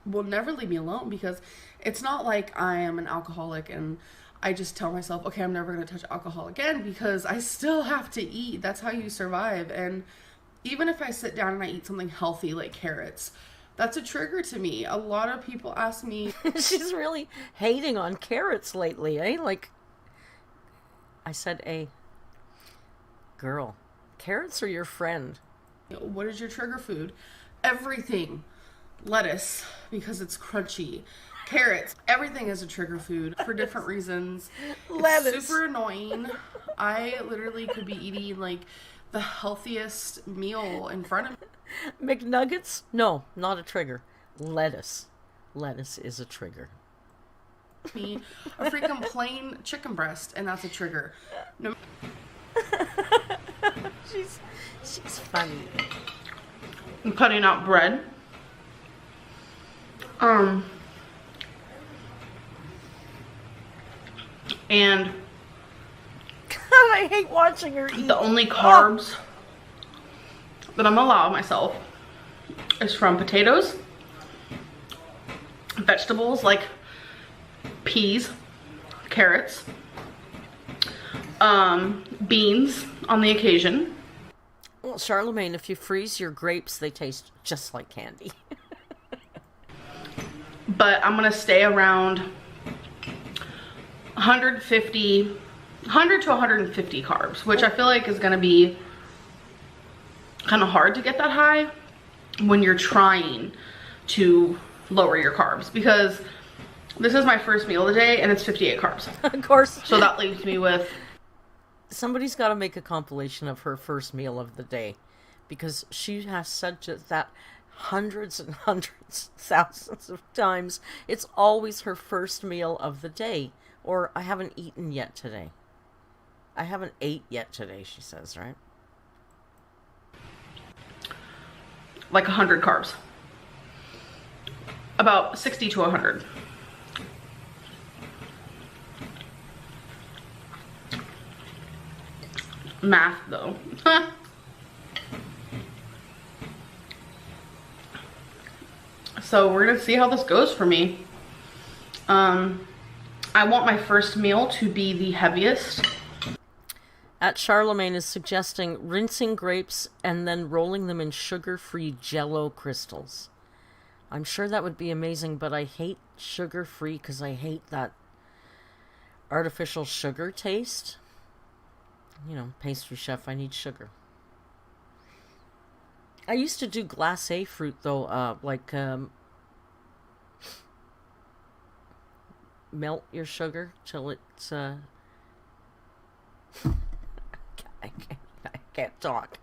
will never leave me alone because it's not like I am an alcoholic and I just tell myself, okay, I'm never going to touch alcohol again, because I still have to eat. That's how you survive. And even if I sit down and I eat something healthy like carrots, that's a trigger to me. A lot of people ask me... She's really hating on carrots lately, eh? Like, I said, girl, carrots are your friend. What is your trigger food? Everything. Lettuce, because it's crunchy. Carrots. Everything is a trigger food for different reasons. Lettuce. It's super annoying. I literally could be eating like the healthiest meal in front of me. McNuggets? No, not a trigger. Lettuce. Lettuce is a trigger. A freaking plain chicken breast, and that's a trigger. No. She's funny. I'm cutting out bread. And God, I hate watching her eat. the only carbs that I'm allowed myself is from potatoes, vegetables like peas, carrots, beans on the occasion. Well, Charlemagne, if you freeze your grapes, they taste just like candy. But I'm gonna stay around 100 to 150 carbs, which I feel like is gonna be kind of hard to get that high when you're trying to lower your carbs, because this is my first meal of the day and it's 58 carbs. Of course. So that leaves me with... Somebody's got to make a compilation of her first meal of the day, because she has said just that hundreds and hundreds, thousands of times. It's always her first meal of the day. Or, I haven't eaten yet today. I haven't ate yet today, she says, right? like 100 carbs. About 60 to 100. Math though. So we're gonna see how this goes for me. I want my first meal to be the heaviest. At Charlemagne is suggesting rinsing grapes and then rolling them in sugar-free Jell-O crystals. I'm sure that would be amazing, but I hate sugar-free because I hate that artificial sugar taste. You know, pastry chef, I need sugar. I used to do glacé fruit though, melt your sugar till it's I can't talk.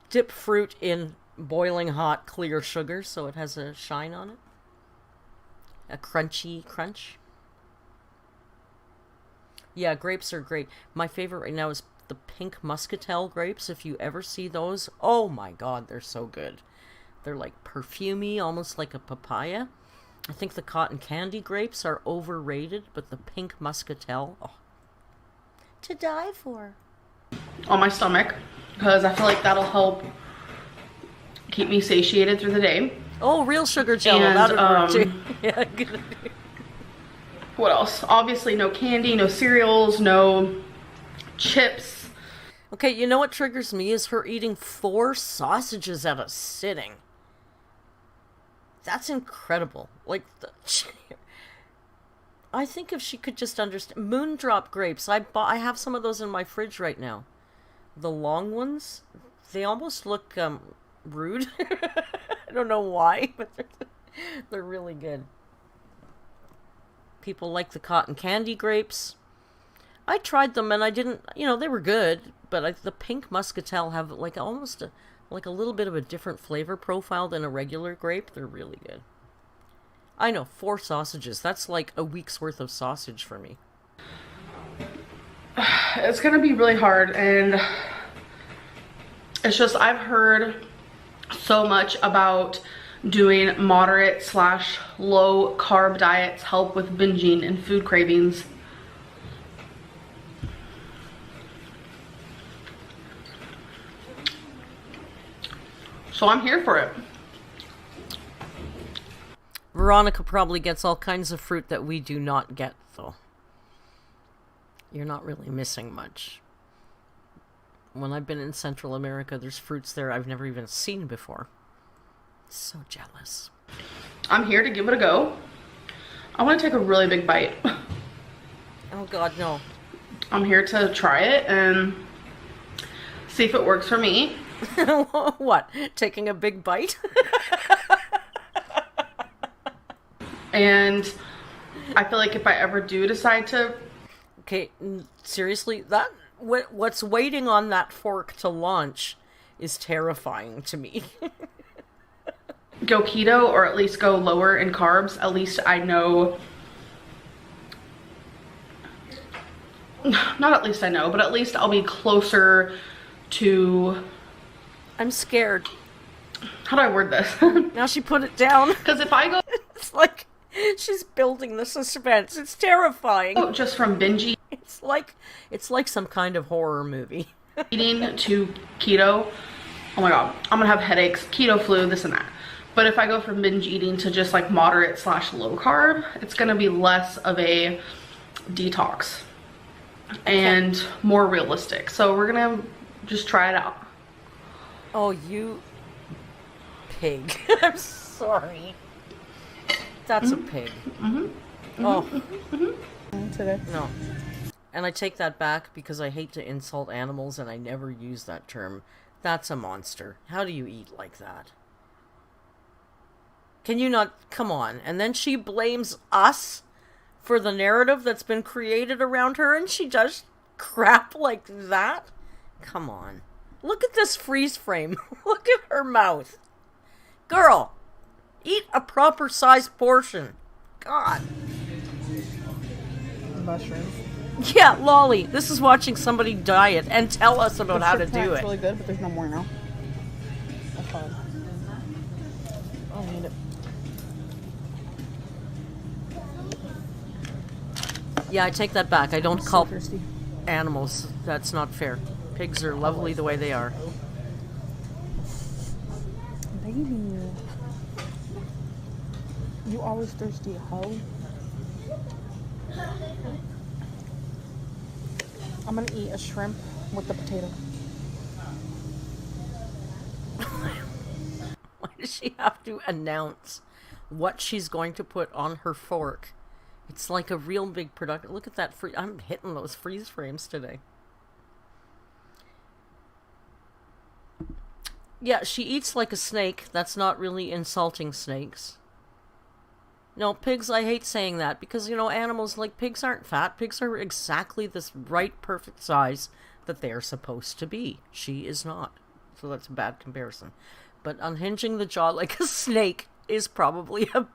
Dip fruit in boiling hot clear sugar so it has a shine on it. A crunchy crunch. Yeah, grapes are great. My favorite right now is the pink muscatel grapes. If you ever see those, oh my god, they're so good. They're like perfumey, almost like a papaya. I think the cotton candy grapes are overrated, but the pink muscatel, oh, to die for. On my stomach, because I feel like that'll help keep me satiated through the day. Oh, real sugar jello, And, that'll work too. Yeah, good. What else? Obviously no candy, no cereals, no chips. Okay, you know what triggers me is her eating 4 sausages at a sitting. That's incredible. Like, I think if she could just understand. Moondrop grapes. I have some of those in my fridge right now. The long ones, they almost look rude. I don't know why, but they're really good. People like the cotton candy grapes. I tried them and I didn't, they were good, but the pink muscatel have like almost like a little bit of a different flavor profile than a regular grape. They're really good. I know, 4 sausages. That's like a week's worth of sausage for me. It's gonna be really hard, and it's just I've heard so much about doing moderate / low carb diets help with binging and food cravings. So I'm here for it. Veronica probably gets all kinds of fruit that we do not get, though. You're not really missing much. When I've been in Central America, there's fruits there I've never even seen before. So jealous. I'm here to give it a go. I want to take a really big bite. Oh god, no. I'm here to try it and see if it works for me. What? Taking a big bite? And I feel like if I ever do decide to... Okay, seriously, what's waiting on that fork to launch is terrifying to me. Go keto, or at least go lower in carbs, at least I know... Not at least I know, but at least I'll be closer to... I'm scared. How do I word this? Now she put it down. Because if I go... It's like she's building the suspense. It's terrifying. Just from binge It's like some kind of horror movie. eating to keto, oh my god, I'm gonna have headaches, keto flu, this and that. But if I go from binge eating to just like moderate / low carb, it's gonna be less of a detox and more realistic. So we're gonna just try it out. Oh, you pig. I'm sorry. That's a pig. Oh. Today. No. And I take that back because I hate to insult animals and I never use that term. That's a monster. How do you eat like that? Can you not? Come on. And then she blames us for the narrative that's been created around her, and she does crap like that? Come on. Look at this freeze frame. Look at her mouth. Girl, eat a proper sized portion. God. Mushrooms. Yeah, Lolly, this is watching somebody diet and tell us about how to do It's it. really good, but there's no more now. That's fine. I don't need it. Yeah, I take that back. I don't So call thirsty. animals. That's not fair. Pigs are lovely the way they are. Baby. You always thirsty, hoe. I'm gonna eat a shrimp with the potato. Why does she have to announce what she's going to put on her fork? It's like a real big production. Look at that. I'm hitting those freeze frames today. Yeah, she eats like a snake. That's not really insulting snakes. No, pigs, I hate saying that because, animals like pigs aren't fat. Pigs are exactly this right, perfect size that they are supposed to be. She is not. So that's a bad comparison. But unhinging the jaw like a snake is probably a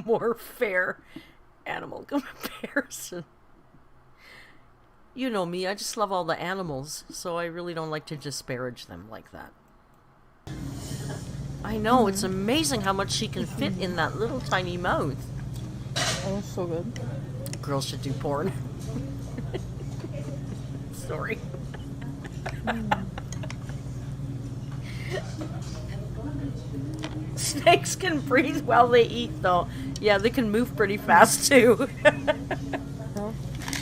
more fair animal comparison. You know me, I just love all the animals, so I really don't like to disparage them like that. I know, it's amazing how much she can fit in that little tiny mouth. Oh, so good. Girls should do porn. Sorry. Snakes can breathe while they eat, though. Yeah, they can move pretty fast, too. I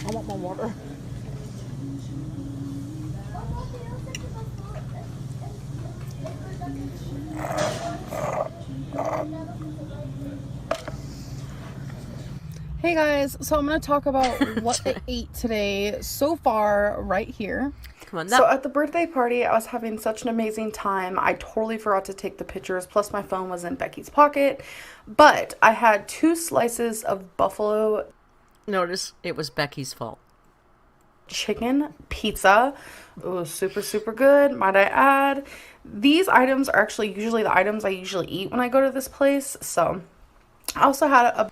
want my water. Hey guys, so I'm going to talk about what they ate today so far right here. Come on, So at the birthday party, I was having such an amazing time. I totally forgot to take the pictures, plus my phone was in Becky's pocket. But I had 2 slices of buffalo Notice it was Becky's fault. chicken pizza. It was super, super good, might I add. These items are actually usually the items I usually eat when I go to this place. So I also had a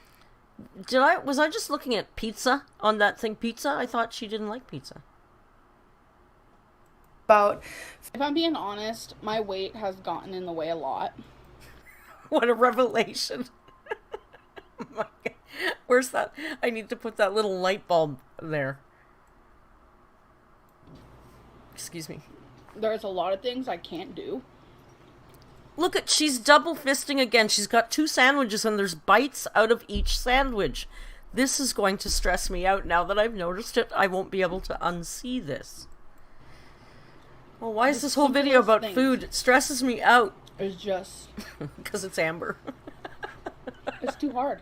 Was I just looking at pizza on that thing, pizza? I thought she didn't like pizza. about If I'm being honest, my weight has gotten in the way a lot. What a revelation. Oh my God. Where's that? I need to put that little light bulb there. Excuse me. There's a lot of things I can't do. Look at, she's double fisting again. She's got 2 sandwiches and there's bites out of each sandwich. This is going to stress me out now that I've noticed it. I won't be able to unsee this. Well, why is this whole video about food? It stresses me out. It's just... Because it's Amber. It's too hard.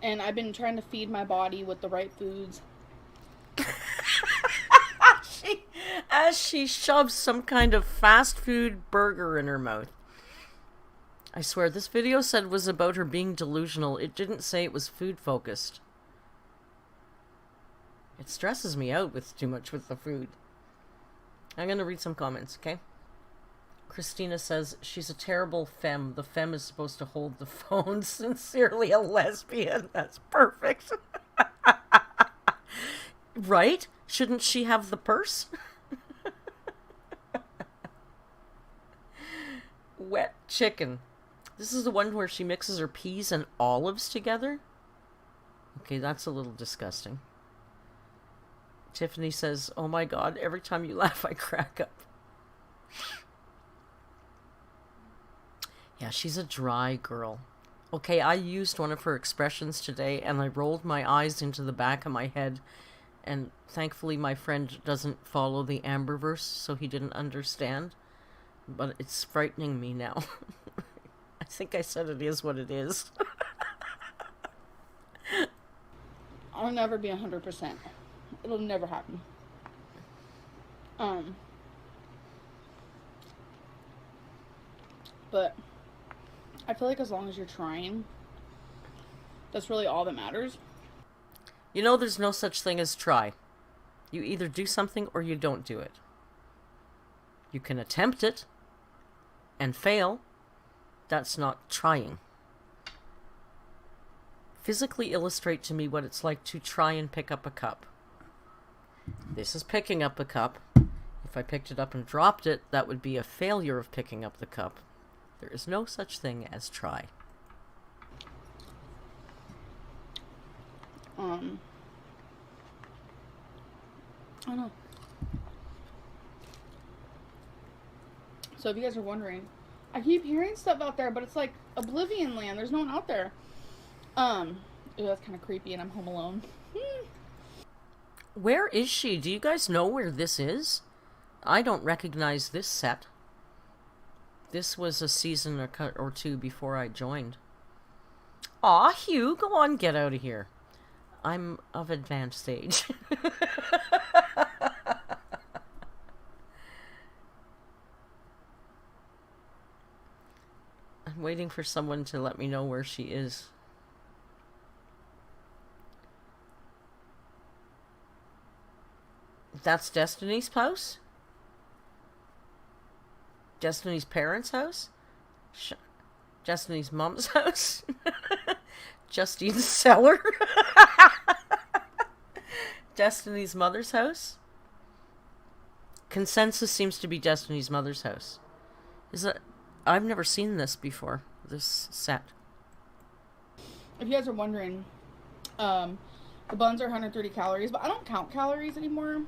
And I've been trying to feed my body with the right foods. As she shoves some kind of fast food burger in her mouth. I swear, this video said was about her being delusional. It didn't say it was food focused. It stresses me out with too much with the food. I'm gonna read some comments, okay? Christina says, she's a terrible femme. The femme is supposed to hold the phone. Sincerely a lesbian. That's perfect. Right? Shouldn't she have the purse? Wet chicken. This is the one where she mixes her peas and olives together? Okay, that's a little disgusting. Tiffany says, oh my God, every time you laugh, I crack up. Yeah, she's a dry girl. Okay, I used one of her expressions today, and I rolled my eyes into the back of my head, and thankfully my friend doesn't follow the Amberverse, so he didn't understand. But it's frightening me now. I think I said it is what it is. I'll never be 100%. It'll never happen. But I feel like as long as you're trying, that's really all that matters. You know, there's no such thing as try. You either do something or you don't do it. You can attempt it and fail. That's not trying. Physically illustrate to me what it's like to try and pick up a cup. This is picking up a cup. If I picked it up and dropped it, that would be a failure of picking up the cup. There is no such thing as try. I don't know. So if you guys are wondering, I keep hearing stuff out there, but it's like Oblivion Land. There's no one out there. Ew, that's kind of creepy, and I'm home alone. Where is she? Do you guys know where this is? I don't recognize this set. This was a season or 2 before I joined. Aw, Hugh, go on, get out of here. I'm of advanced age. I'm waiting for someone to let me know where she is. That's Destiny's house? Destiny's parents' house? Destiny's mom's house? Justine's cellar? Destiny's mother's house? Consensus seems to be Destiny's mother's house. Is that... I've never seen this before, this set. If you guys are wondering, the buns are 130 calories, but I don't count calories anymore.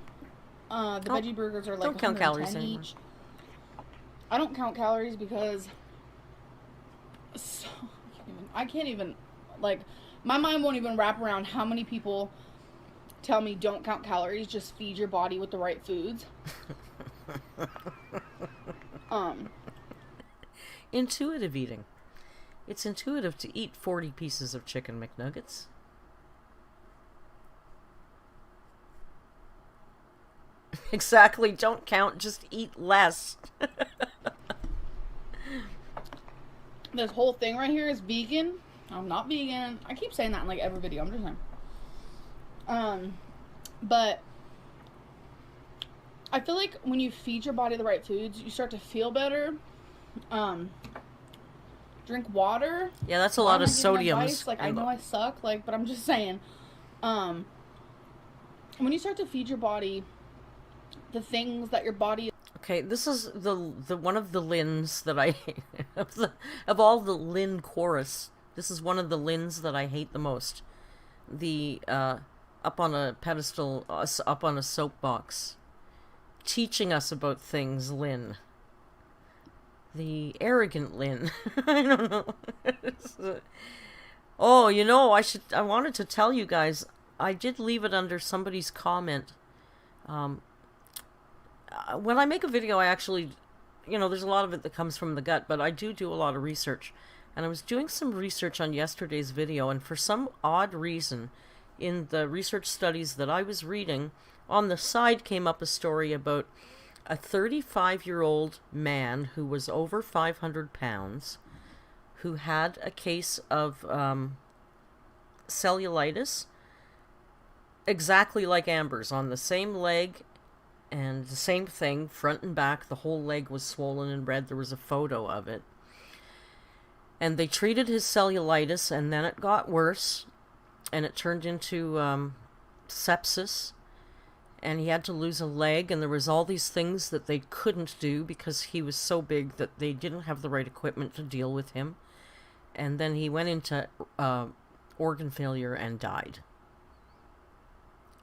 The veggie burgers are like don't count 110 calories anymore. each. I don't count calories because I can't even, like, my mind won't even wrap around how many people tell me don't count calories, just feed your body with the right foods. Intuitive eating. It's intuitive to eat 40 pieces of chicken McNuggets. Exactly, don't count, just eat less. This whole thing right here is vegan. I'm not vegan. I keep saying that in like every video. I'm just saying. But I feel like when you feed your body the right foods, you start to feel better. Drink water. Yeah, that's a lot of sodium. Like, I know I suck, like, but I'm just saying. When you start to feed your body the things that your body... Okay, this is the one of the Lyns that I of all the Lynn chorus, this is one of the Lyns that I hate the most. The up on a pedestal, up on a soapbox, teaching us about things, Lynn. The arrogant Lynn. I don't know. Oh, you know, I wanted to tell you guys, I did leave it under somebody's comment. When I make a video, I actually, you know, there's a lot of it that comes from the gut, but I do a lot of research. And I was doing some research on yesterday's video, and for some odd reason, in the research studies that I was reading, on the side came up a story about a 35-year-old man who was over 500 pounds, who had a case of cellulitis, exactly like Amber's, on the same leg, and the same thing, front and back. The whole leg was swollen and red. There was a photo of it. And they treated his cellulitis, and then it got worse, and it turned into sepsis, and he had to lose a leg, and there was all these things that they couldn't do because he was so big that they didn't have the right equipment to deal with him. And then he went into organ failure and died.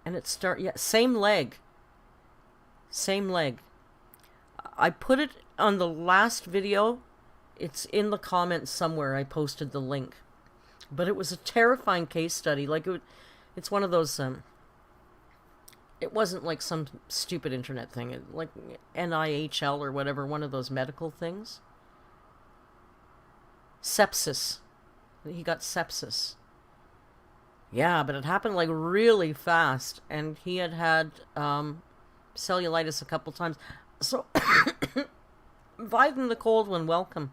And same leg. Same leg. I put it on the last video. It's in the comments somewhere. I posted the link. But it was a terrifying case study. Like, it's one of those... it wasn't like some stupid internet thing. Like NIHL or whatever, one of those medical things. Sepsis. He got sepsis. Yeah, but it happened like really fast. And he had cellulitis a couple times. So, Viden the cold one, welcome.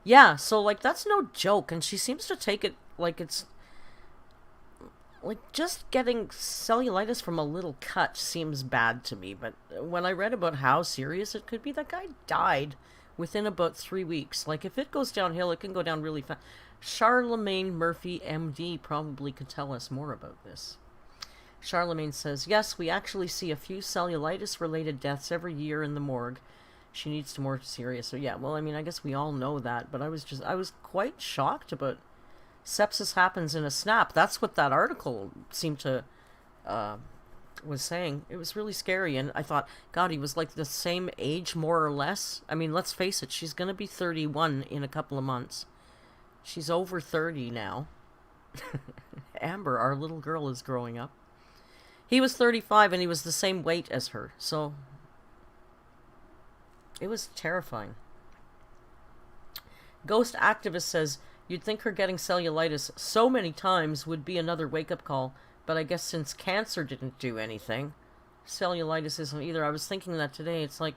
Yeah, so like that's no joke, and she seems to take it like it's like just getting cellulitis from a little cut seems bad to me. But when I read about how serious it could be, that guy died within about 3 weeks. Like if it goes downhill, it can go down really fast. Charlemagne Murphy, MD, probably could tell us more about this. Charlemagne says, yes, we actually see a few cellulitis-related deaths every year in the morgue. She needs to more serious. So yeah, well, I mean, I guess we all know that, but I was quite shocked about sepsis happens in a snap. That's what that article seemed to, was saying. It was really scary, and I thought, God, he was like the same age, more or less. I mean, let's face it, she's gonna be 31 in a couple of months. She's over 30 now. Amber, our little girl, is growing up. He was 35 and he was the same weight as her, so it was terrifying. Ghost Activist says, you'd think her getting cellulitis so many times would be another wake-up call, but I guess since cancer didn't do anything, cellulitis isn't either. I was thinking that today. It's like,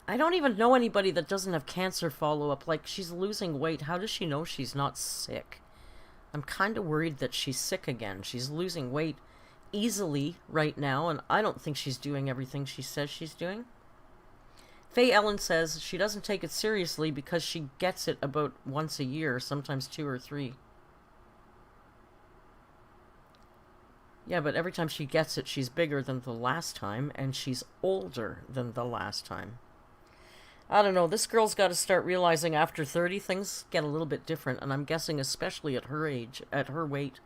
I don't even know anybody that doesn't have cancer follow-up. Like, she's losing weight. How does she know she's not sick? I'm kind of worried that she's sick again. She's losing weight, easily right now, and I don't think she's doing everything she says she's doing. Faye Ellen says she doesn't take it seriously because she gets it about once a year, sometimes 2 or 3. Yeah, but every time she gets it, she's bigger than the last time, and she's older than the last time. I don't know, this girl's got to start realizing after 30, things get a little bit different, and I'm guessing especially at her age, at her weight.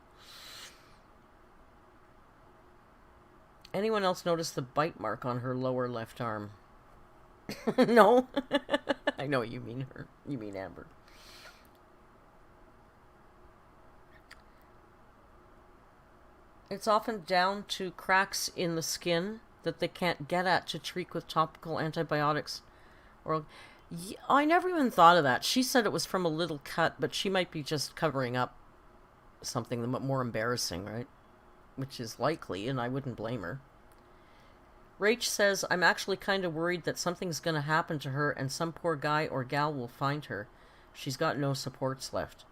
Anyone else notice the bite mark on her lower left arm? No? I know you mean her. You mean Amber. It's often down to cracks in the skin that they can't get at to treat with topical antibiotics. Or, I never even thought of that. She said it was from a little cut, but she might be just covering up something more embarrassing, right? Which is likely, and I wouldn't blame her. Rach says, I'm actually kind of worried that something's going to happen to her and some poor guy or gal will find her. She's got no supports left.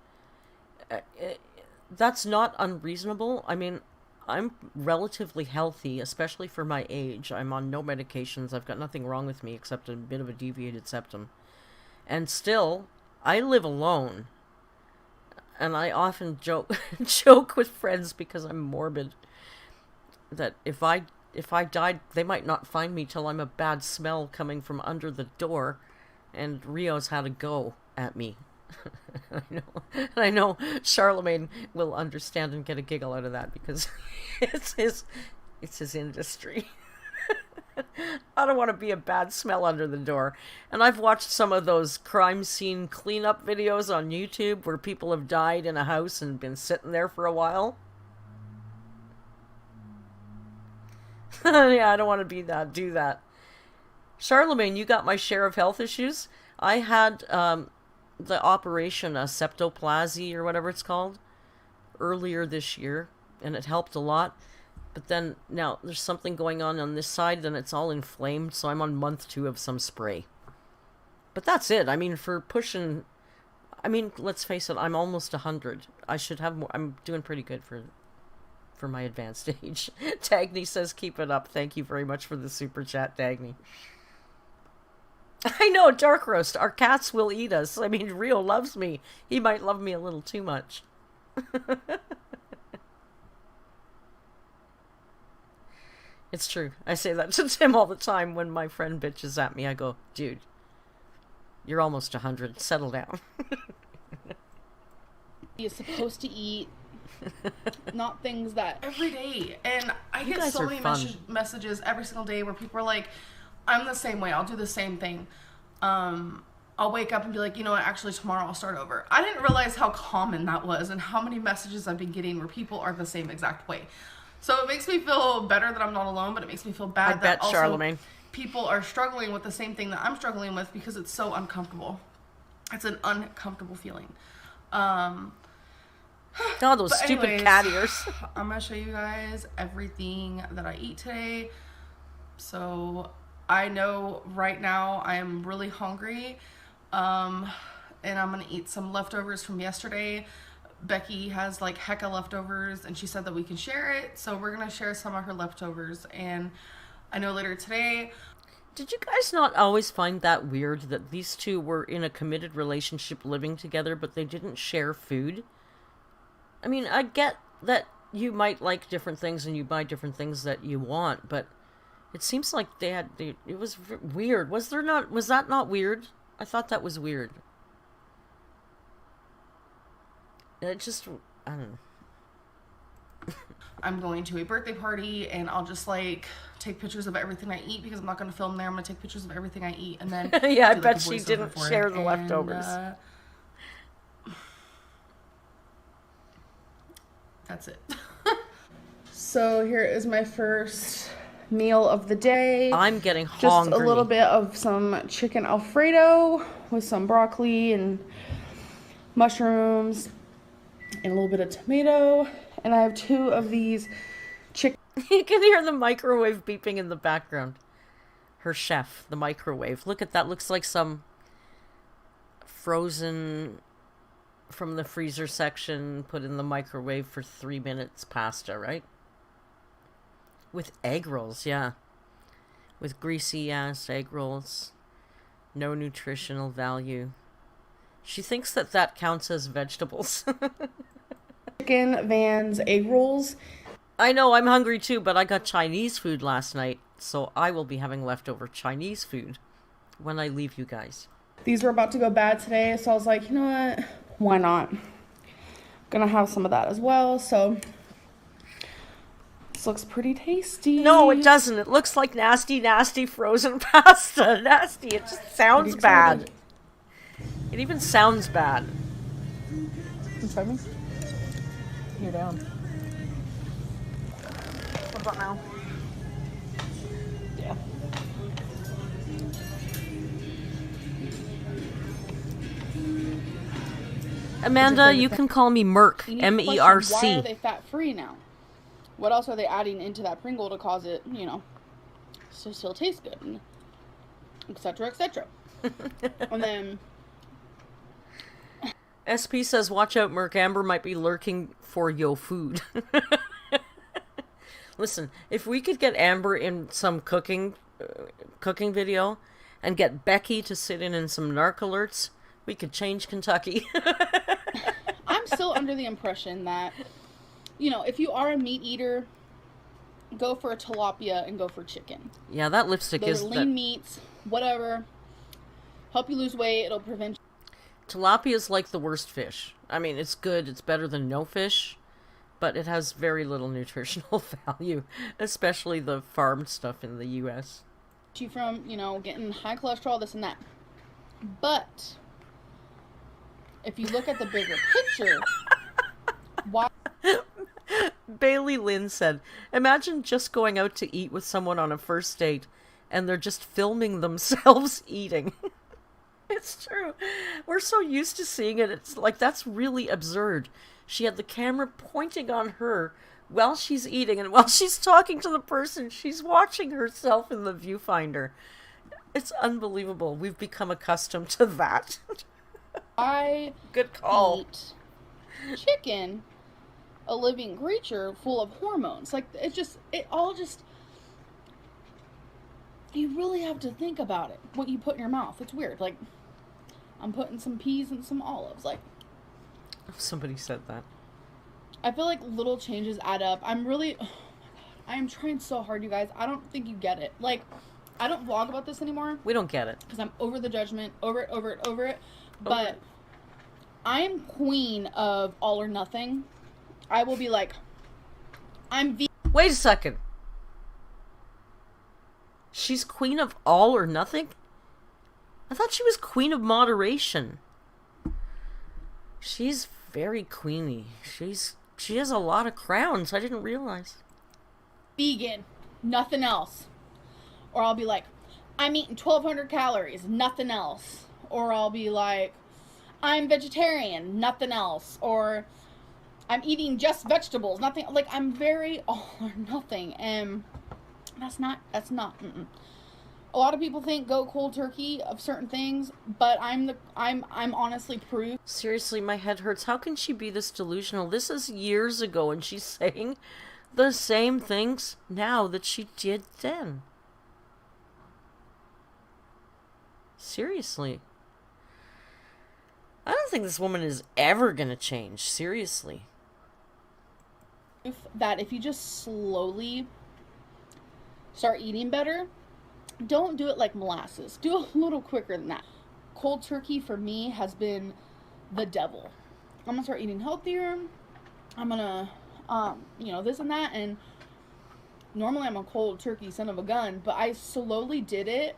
That's not unreasonable. I mean, I'm relatively healthy, especially for my age. I'm on no medications. I've got nothing wrong with me except a bit of a deviated septum. And still, I live alone. And I often joke with friends because I'm morbid that if I died, they might not find me till I'm a bad smell coming from under the door, and Rio's had a go at me. I know Charlemagne will understand and get a giggle out of that because it's his industry. I don't want to be a bad smell under the door. And I've watched some of those crime scene cleanup videos on YouTube where people have died in a house and been sitting there for a while. Yeah, I don't want to do that. Charlemagne, you got my share of health issues. I had the operation, septoplasty or whatever it's called, earlier this year, and it helped a lot. But then now there's something going on this side, and it's all inflamed, so I'm on month 2 of some spray. But that's it. I mean, for pushing, let's face it, I'm almost 100. I should have more. I'm doing pretty good for my advanced age. Dagny says, keep it up. Thank you very much for the super chat, Dagny. I know, Dark Roast. Our cats will eat us. I mean, Rio loves me. He might love me a little too much. It's true. I say that to Tim all the time when my friend bitches at me. I go, dude, you're almost 100. Settle down. You're supposed to eat, not things that... Every day. And I get so many messages every single day where people are like, I'm the same way. I'll do the same thing. I'll wake up and be like, you know what, actually tomorrow I'll start over. I didn't realize how common that was and how many messages I've been getting where people are the same exact way. So it makes me feel better that I'm not alone, but it makes me feel bad that also Charlemagne. People are struggling with the same thing that I'm struggling with because it's so uncomfortable. It's an uncomfortable feeling. God, those stupid cat ears. I'm going to show you guys everything that I eat today. So I know right now I am really hungry. And I'm going to eat some leftovers from yesterday. Becky has like hecka leftovers and she said that we can share it. So we're going to share some of her leftovers. And I know later today... Did you guys not always find that weird that these two were in a committed relationship living together, but they didn't share food? I mean, I get that you might like different things and you buy different things that you want, but it seems like it was weird. Was that not weird? I thought that was weird. It just, I don't know. I'm going to a birthday party and I'll just like take pictures of everything I eat because I'm not going to film there. I'm going to take pictures of everything I eat and then yeah, I bet she didn't share the leftovers. That's it. So here is my first meal of the day. I'm getting hungry. Just a little bit of some chicken Alfredo with some broccoli and mushrooms and a little bit of tomato. And I have 2 of these chicken. You can hear the microwave beeping in the background. Her chef, the microwave. Look at that. Looks like some frozen from the freezer section, put in the microwave for 3 minutes pasta, right? With egg rolls, yeah. With greasy ass egg rolls. No nutritional value. She thinks that that counts as vegetables. Chicken, Vans, egg rolls. I know, I'm hungry too, but I got Chinese food last night, so I will be having leftover Chinese food when I leave you guys. These were about to go bad today, so I was like, you know what? Why not? Gonna have some of that as well, so this looks pretty tasty. No, it doesn't. It looks like nasty, nasty frozen pasta. Nasty. It just sounds bad. It even sounds bad. You try me? You're down. What about now? Yeah. Amanda, you can call me Merc. You need to M-E-R-C. question, why are they fat-free now? What else are they adding into that Pringle to cause it, you know, to still taste good, and et cetera, et cetera. And then SP says, watch out, Merc. Amber might be lurking for yo food. Listen, if we could get Amber in some cooking video and get Becky to sit in some Narc alerts, we could change Kentucky. I'm still under the impression that, you know, if you are a meat eater, go for a tilapia and go for chicken. Yeah, that lipstick Those is... are lean meats, whatever. Help you lose weight. It'll prevent... Tilapia is like the worst fish. I mean, it's good. It's better than no fish. But it has very little nutritional value. Especially the farmed stuff in the U.S. you from, you know, getting high cholesterol, this and that. But if you look at the bigger picture, why... Bailey Lynn said, imagine just going out to eat with someone on a first date and they're just filming themselves eating. It's true. We're so used to seeing it. It's like, that's really absurd. She had the camera pointing on her while she's eating, and while she's talking to the person, she's watching herself in the viewfinder. It's unbelievable. We've become accustomed to that. Good call. Eat chicken, a living creature full of hormones. Like, it all just, you really have to think about it, what you put in your mouth. It's weird. Like, I'm putting some peas and some olives. Like, somebody said that. I feel like little changes add up. I'm really, oh my God, I am trying so hard, you guys. I don't think you get it. Like, I don't vlog about this anymore. We don't get it. Because I'm over the judgment, over it. But I'm queen of all or nothing. I will be like, I'm vegan. Wait a second. She's queen of all or nothing? I thought she was queen of moderation. She's very queeny. She has a lot of crowns. I didn't realize. Vegan, nothing else. Or I'll be like, I'm eating 1,200 calories, nothing else. Or I'll be like, I'm vegetarian, nothing else. Or I'm eating just vegetables, nothing. Like, I'm very all or nothing. And that's not, A lot of people think go cold turkey of certain things, but I'm honestly proof. Seriously, my head hurts. How can she be this delusional? This is years ago, and she's saying the same things now that she did then. Seriously. I don't think this woman is ever gonna change. Seriously. That if you just slowly start eating better, don't do it like molasses. Do it a little quicker than that. Cold turkey for me has been the devil. I'm gonna start eating healthier. I'm gonna, you know, this and that. And normally I'm a cold turkey son of a gun, but I slowly did it.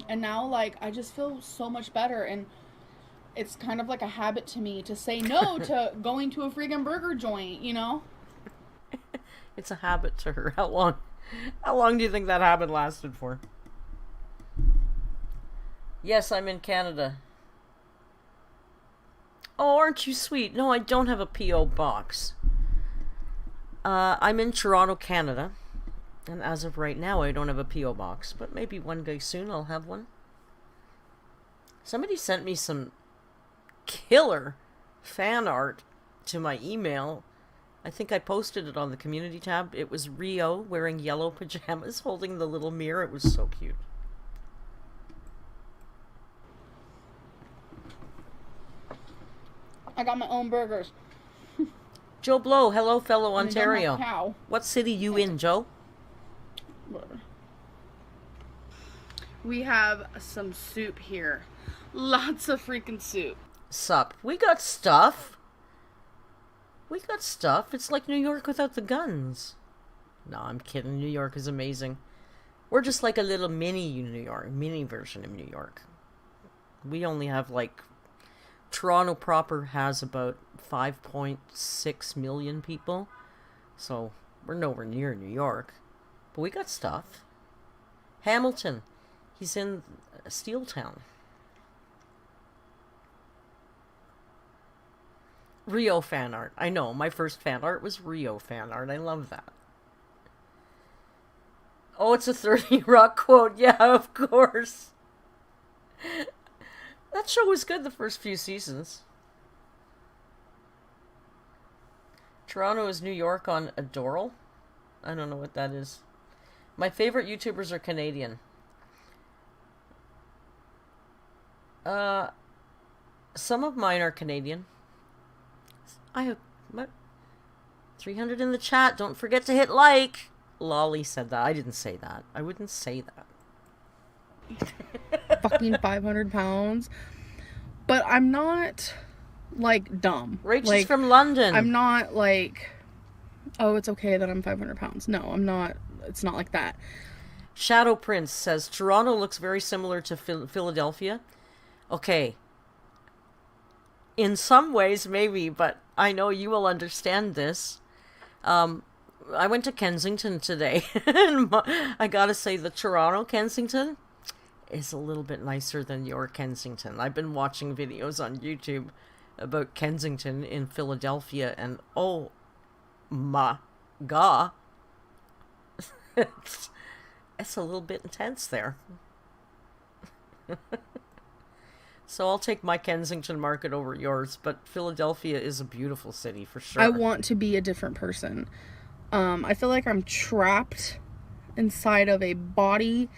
And now, like, I just feel so much better. And it's kind of like a habit to me to say no to going to a friggin' burger joint, you know? It's a habit to her. How long do you think that habit lasted for? Yes, I'm in Canada. Oh, aren't you sweet? No, I don't have a P.O. box. I'm in Toronto, Canada. And as of right now, I don't have a P.O. box. But maybe one day soon I'll have one. Somebody sent me some killer fan art to my email. I think I posted it on the community tab. It was Rio wearing yellow pajamas holding the little mirror. It was so cute. I got my own burgers. Joe Blow, hello fellow And I don't have Ontario. cow. What city you in, Joe? We have some soup here. Lots of freaking soup. Sup. We got stuff. We got stuff. It's like New York without the guns. No, I'm kidding. New York is amazing. We're just like a little mini New York, mini version of New York. We only have like... Toronto proper has about 5.6 million people. So, we're nowhere near New York. But we got stuff. Hamilton. He's in Steeltown. Rio fan art. I know, my first fan art was Rio fan art. I love that. Oh, it's a 30 Rock quote. Yeah, of course. That show was good the first few seasons. Toronto is New York on Adoral. I don't know what that is. My favorite YouTubers are Canadian. Some of mine are Canadian. I have... What? 300 in the chat. Don't forget to hit like. Lolly said that. I didn't say that. I wouldn't say that. Fucking 500 pounds. But I'm not, like, dumb. Rachel's like, from London. I'm not, like, oh, it's okay that I'm 500 pounds. No, I'm not. It's not like that. Shadow Prince says, Toronto looks very similar to Philadelphia. Okay. In some ways, maybe, but I know you will understand this. I went to Kensington today, and I gotta say, the Toronto Kensington is a little bit nicer than your Kensington. I've been watching videos on YouTube about Kensington in Philadelphia, and oh my god, it's a little bit intense there. So I'll take my Kensington market over yours, but Philadelphia is a beautiful city for sure. I want to be a different person. I feel like I'm trapped inside of a body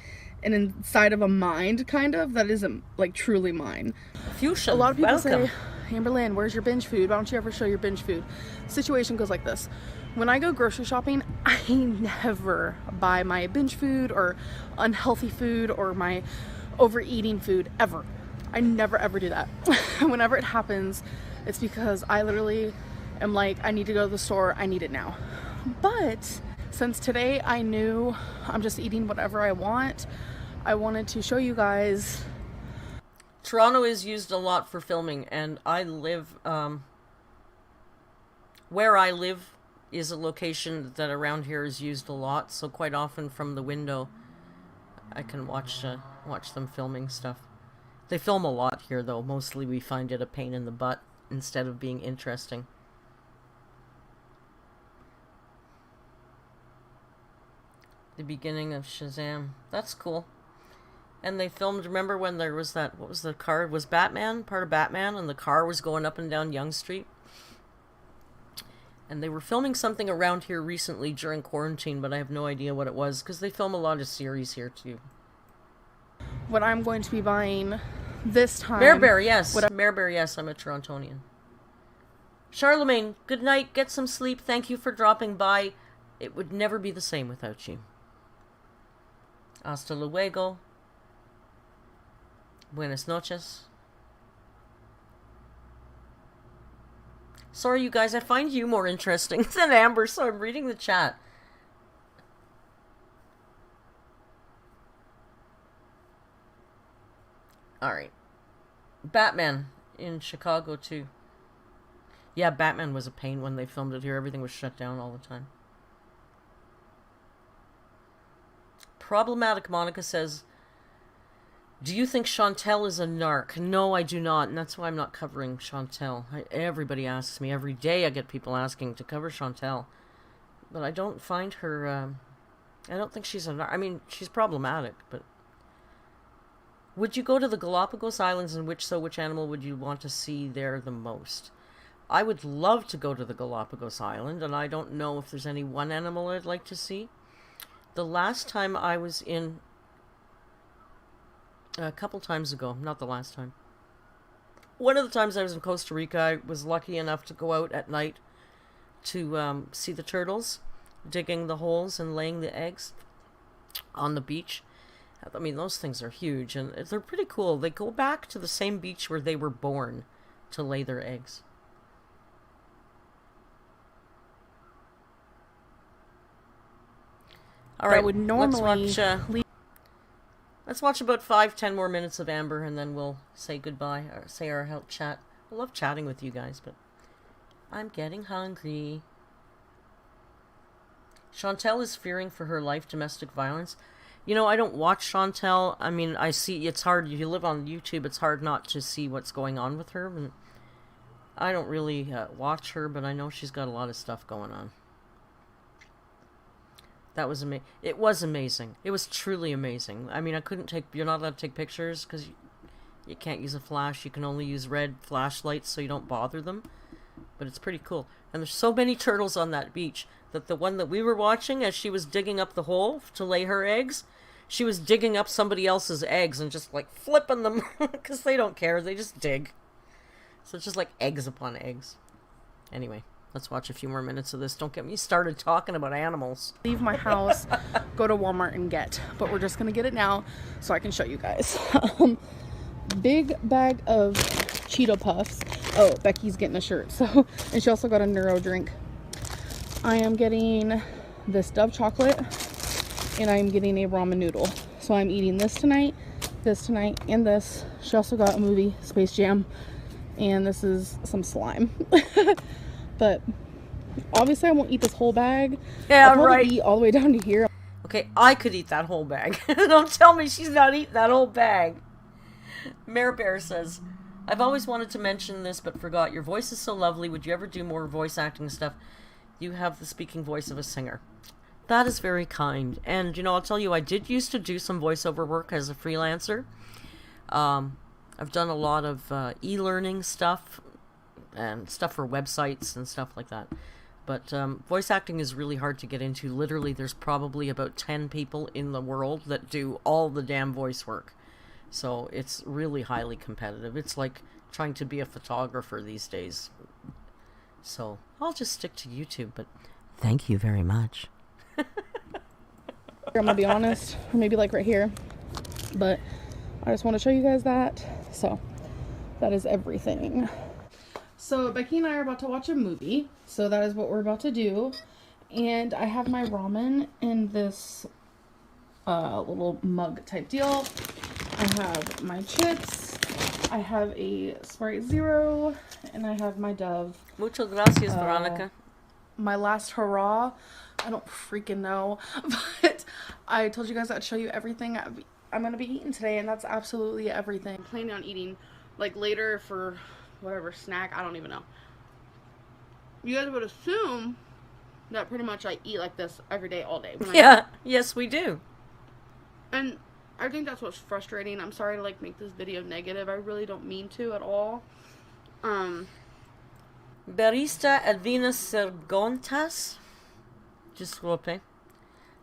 and inside of a mind, kind of, that isn't, like, truly mine. Fuchsia, a lot of people welcome. say, Amberlynn, where's your binge food? Why don't you ever show your binge food? Situation goes like this. When I go grocery shopping, I never buy my binge food or unhealthy food or my overeating food, ever. I never ever do that. Whenever it happens, it's because I literally am like, I need to go to the store, I need it now. But since today I knew I'm just eating whatever I want, I wanted to show you guys. Toronto is used a lot for filming, and I live, where I live is a location that around here is used a lot, so quite often from the window I can watch them filming stuff. They film a lot here, though. Mostly we find it a pain in the butt instead of being interesting. The beginning of Shazam. That's cool. And they filmed, remember when there was that, what was the car? Was Batman, part of Batman, and the car was going up and down Yonge Street? And they were filming something around here recently during quarantine, but I have no idea what it was, because they film a lot of series here, too. What I'm going to be buying this time. Marebear, yes. Marebear, yes, I'm a Torontonian. Charlemagne, good night, get some sleep, thank you for dropping by. It would never be the same without you. Hasta luego. Buenas noches. Sorry, you guys, I find you more interesting than Amber, so I'm reading the chat. Alright. Batman in Chicago, too. Yeah, Batman was a pain when they filmed it here. Everything was shut down all the time. Problematic Monica says, do you think Chantel is a narc? No, I do not, and that's why I'm not covering Chantel. Everybody asks me. Every day I get people asking to cover Chantel. But I don't find her, I don't think she's a narc. I mean, she's problematic, but... Would you go to the Galapagos Islands, and which animal would you want to see there the most? I would love to go to the Galapagos Island, and I don't know if there's any one animal I'd like to see. The last time I was in, a couple times ago, not the last time. One of the times I was in Costa Rica, I was lucky enough to go out at night to see the turtles digging the holes and laying the eggs on the beach. I mean, those things are huge, and they're pretty cool. They go back to the same beach where they were born to lay their eggs. All right, would normally let's watch about 5-10 more minutes of Amber, and then we'll say goodbye, or say our help chat. I love chatting with you guys, but I'm getting hungry. Chantel is fearing for her life, domestic violence. You know, I don't watch Chantel. I mean, I see, it's hard, if you live on YouTube, it's hard not to see what's going on with her. And I don't really watch her, but I know she's got a lot of stuff going on. That was amazing. It was amazing. It was truly amazing. I mean, you're not allowed to take pictures because you can't use a flash. You can only use red flashlights so you don't bother them. But it's pretty cool. And there's so many turtles on that beach that the one that we were watching, as she was digging up the hole to lay her eggs, she was digging up somebody else's eggs and just like flipping them because they don't care. They just dig. So it's just like eggs upon eggs. Anyway. Let's watch a few more minutes of this. Don't get me started talking about animals. leave my house, go to Walmart and get, but we're just gonna get it now so I can show you guys. Big bag of Cheeto Puffs. Oh, Becky's getting a shirt, so, and she also got a Neuro drink. I am getting this Dove chocolate, and I am getting a ramen noodle. So I'm eating this tonight, and this. She also got a movie, Space Jam, and this is some slime. But obviously I won't eat this whole bag. Yeah, I'll probably right. eat all the way down to here. Okay, I could eat that whole bag. Don't tell me she's not eating that whole bag. Mare Bear says, I've always wanted to mention this but forgot. Your voice is so lovely. Would you ever do more voice acting stuff? You have the speaking voice of a singer. That is very kind. And, you know, I'll tell you, I did used to do some voiceover work as a freelancer. I've done a lot of e-learning stuff and stuff for websites and stuff like that. But voice acting is really hard to get into. Literally, there's probably about 10 people in the world that do all the damn voice work. So it's really highly competitive. It's like trying to be a photographer these days. So I'll just stick to YouTube, but thank you very much. I'm gonna be honest, or maybe like right here, but I just want to show you guys that. So that is everything. So Becky and I are about to watch a movie, so that is what we're about to do. And I have my ramen in this little mug type deal. I have my chips, I have a Sprite Zero, and I have my Dove. Muchas gracias, Veronica. My last hurrah, I don't freaking know, but I told you guys I'd show you everything I'm going to be eating today, and that's absolutely everything. I'm planning on eating, like, later for whatever snack, I don't even know. You guys would assume that pretty much I eat like this every day, all day. Yeah, yes we do. And I think that's what's frustrating. I'm sorry to, like, make this video negative. I really don't mean to at all. Barista Edwina Sergontas. Disculpe.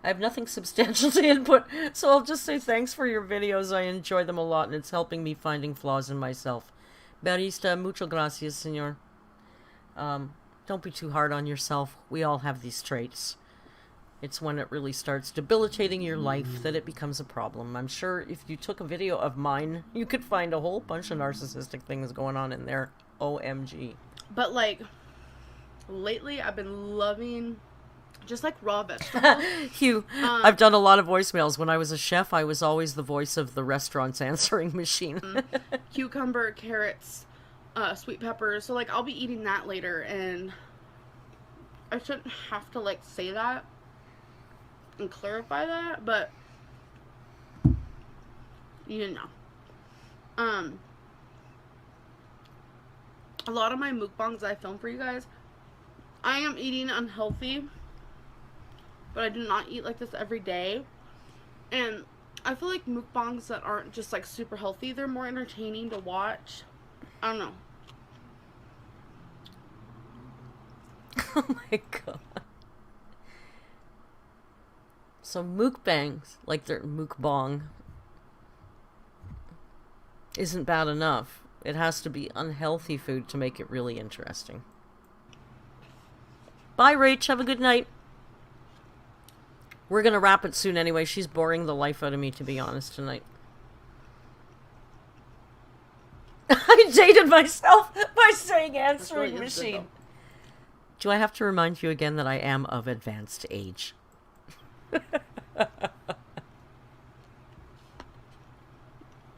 I have nothing substantial to input, so I'll just say thanks for your videos. I enjoy them a lot, and it's helping me finding flaws in myself. Barista, muchas gracias, senor. Don't be too hard on yourself. We all have these traits. It's when it really starts debilitating your life that it becomes a problem. I'm sure if you took a video of mine, you could find a whole bunch of narcissistic things going on in there. OMG. But, like, lately I've been loving just, like, raw vegetables. Hugh, I've done a lot of voicemails. When I was a chef, I was always the voice of the restaurant's answering machine. Cucumber, carrots, sweet peppers. So, like, I'll be eating that later, and I shouldn't have to, like, say that and clarify that, but you know. A lot of my mukbangs I film for you guys, I am eating unhealthy, but I do not eat like this every day. And I feel like mukbangs that aren't just like super healthy, they're more entertaining to watch. I don't know. Oh my god. So mukbangs, like their mukbang, isn't bad enough. It has to be unhealthy food to make it really interesting. Bye, Rach. Have a good night. We're gonna wrap it soon anyway. She's boring the life out of me, to be honest, tonight. I dated myself by saying answering machine. Do I have to remind you again that I am of advanced age?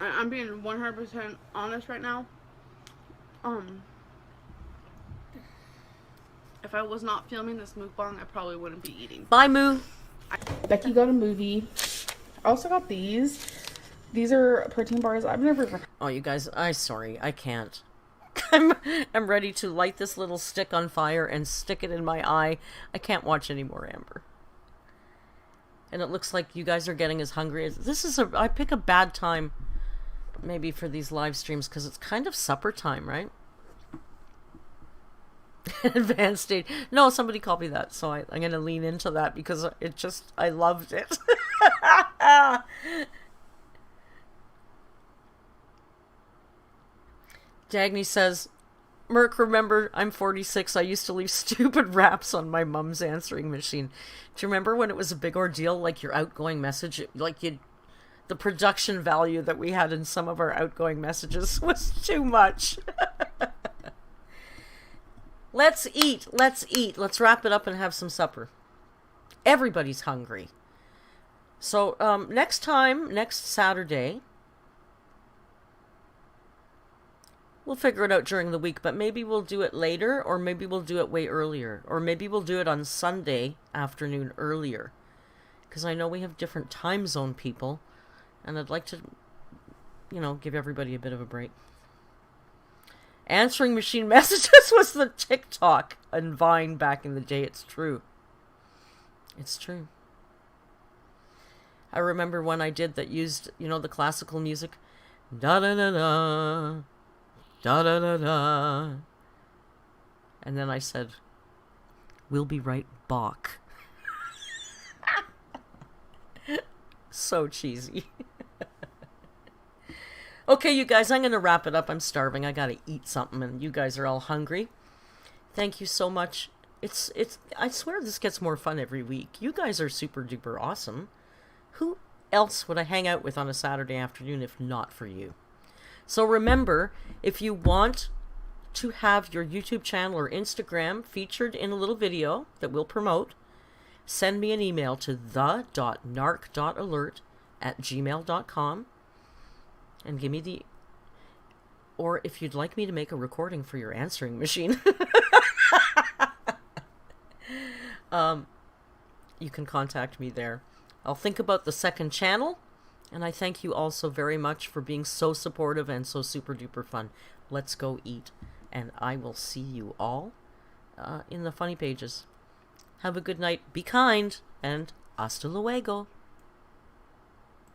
I'm being 100% honest right now. If I was not filming this mukbang, I probably wouldn't be eating. Bye, Moo. Becky got a movie. I also got these. These are protein bars. I've never... Oh, you guys, sorry. I can't. I'm ready to light this little stick on fire and stick it in my eye. I can't watch any more Amber. And it looks like you guys are getting as hungry as... This is I pick a bad time, maybe, for these live streams, because it's kind of supper time, right? Advanced stage. No, somebody called me that, so I'm going to lean into that, because it just... I loved it. Dagny says, Merc, remember, I'm 46. I used to leave stupid raps on my mom's answering machine. Do you remember when it was a big ordeal, like your outgoing message? Like, the production value that we had in some of our outgoing messages was too much. Let's eat. Let's eat. Let's wrap it up and have some supper. Everybody's hungry. So, next Saturday... We'll figure it out during the week, but maybe we'll do it later, or maybe we'll do it way earlier, or maybe we'll do it on Sunday afternoon earlier, because I know we have different time zone people, and I'd like to, give everybody a bit of a break. Answering machine messages was the TikTok and Vine back in the day. It's true. It's true. I remember when I did that used, the classical music. Da-da-da-da. Da-da-da-da. And then I said, we'll be right back. So cheesy. Okay, you guys, I'm going to wrap it up. I'm starving. I got to eat something, and you guys are all hungry. Thank you so much. I swear this gets more fun every week. You guys are super duper awesome. Who else would I hang out with on a Saturday afternoon if not for you? So remember, if you want to have your YouTube channel or Instagram featured in a little video that we'll promote, send me an email to the.narc.alert@gmail.com and give me or if you'd like me to make a recording for your answering machine, you can contact me there. I'll think about the second channel. And I thank you all so very much for being so supportive and so super duper fun. Let's go eat. And I will see you all in the funny pages. Have a good night. Be kind. And hasta luego.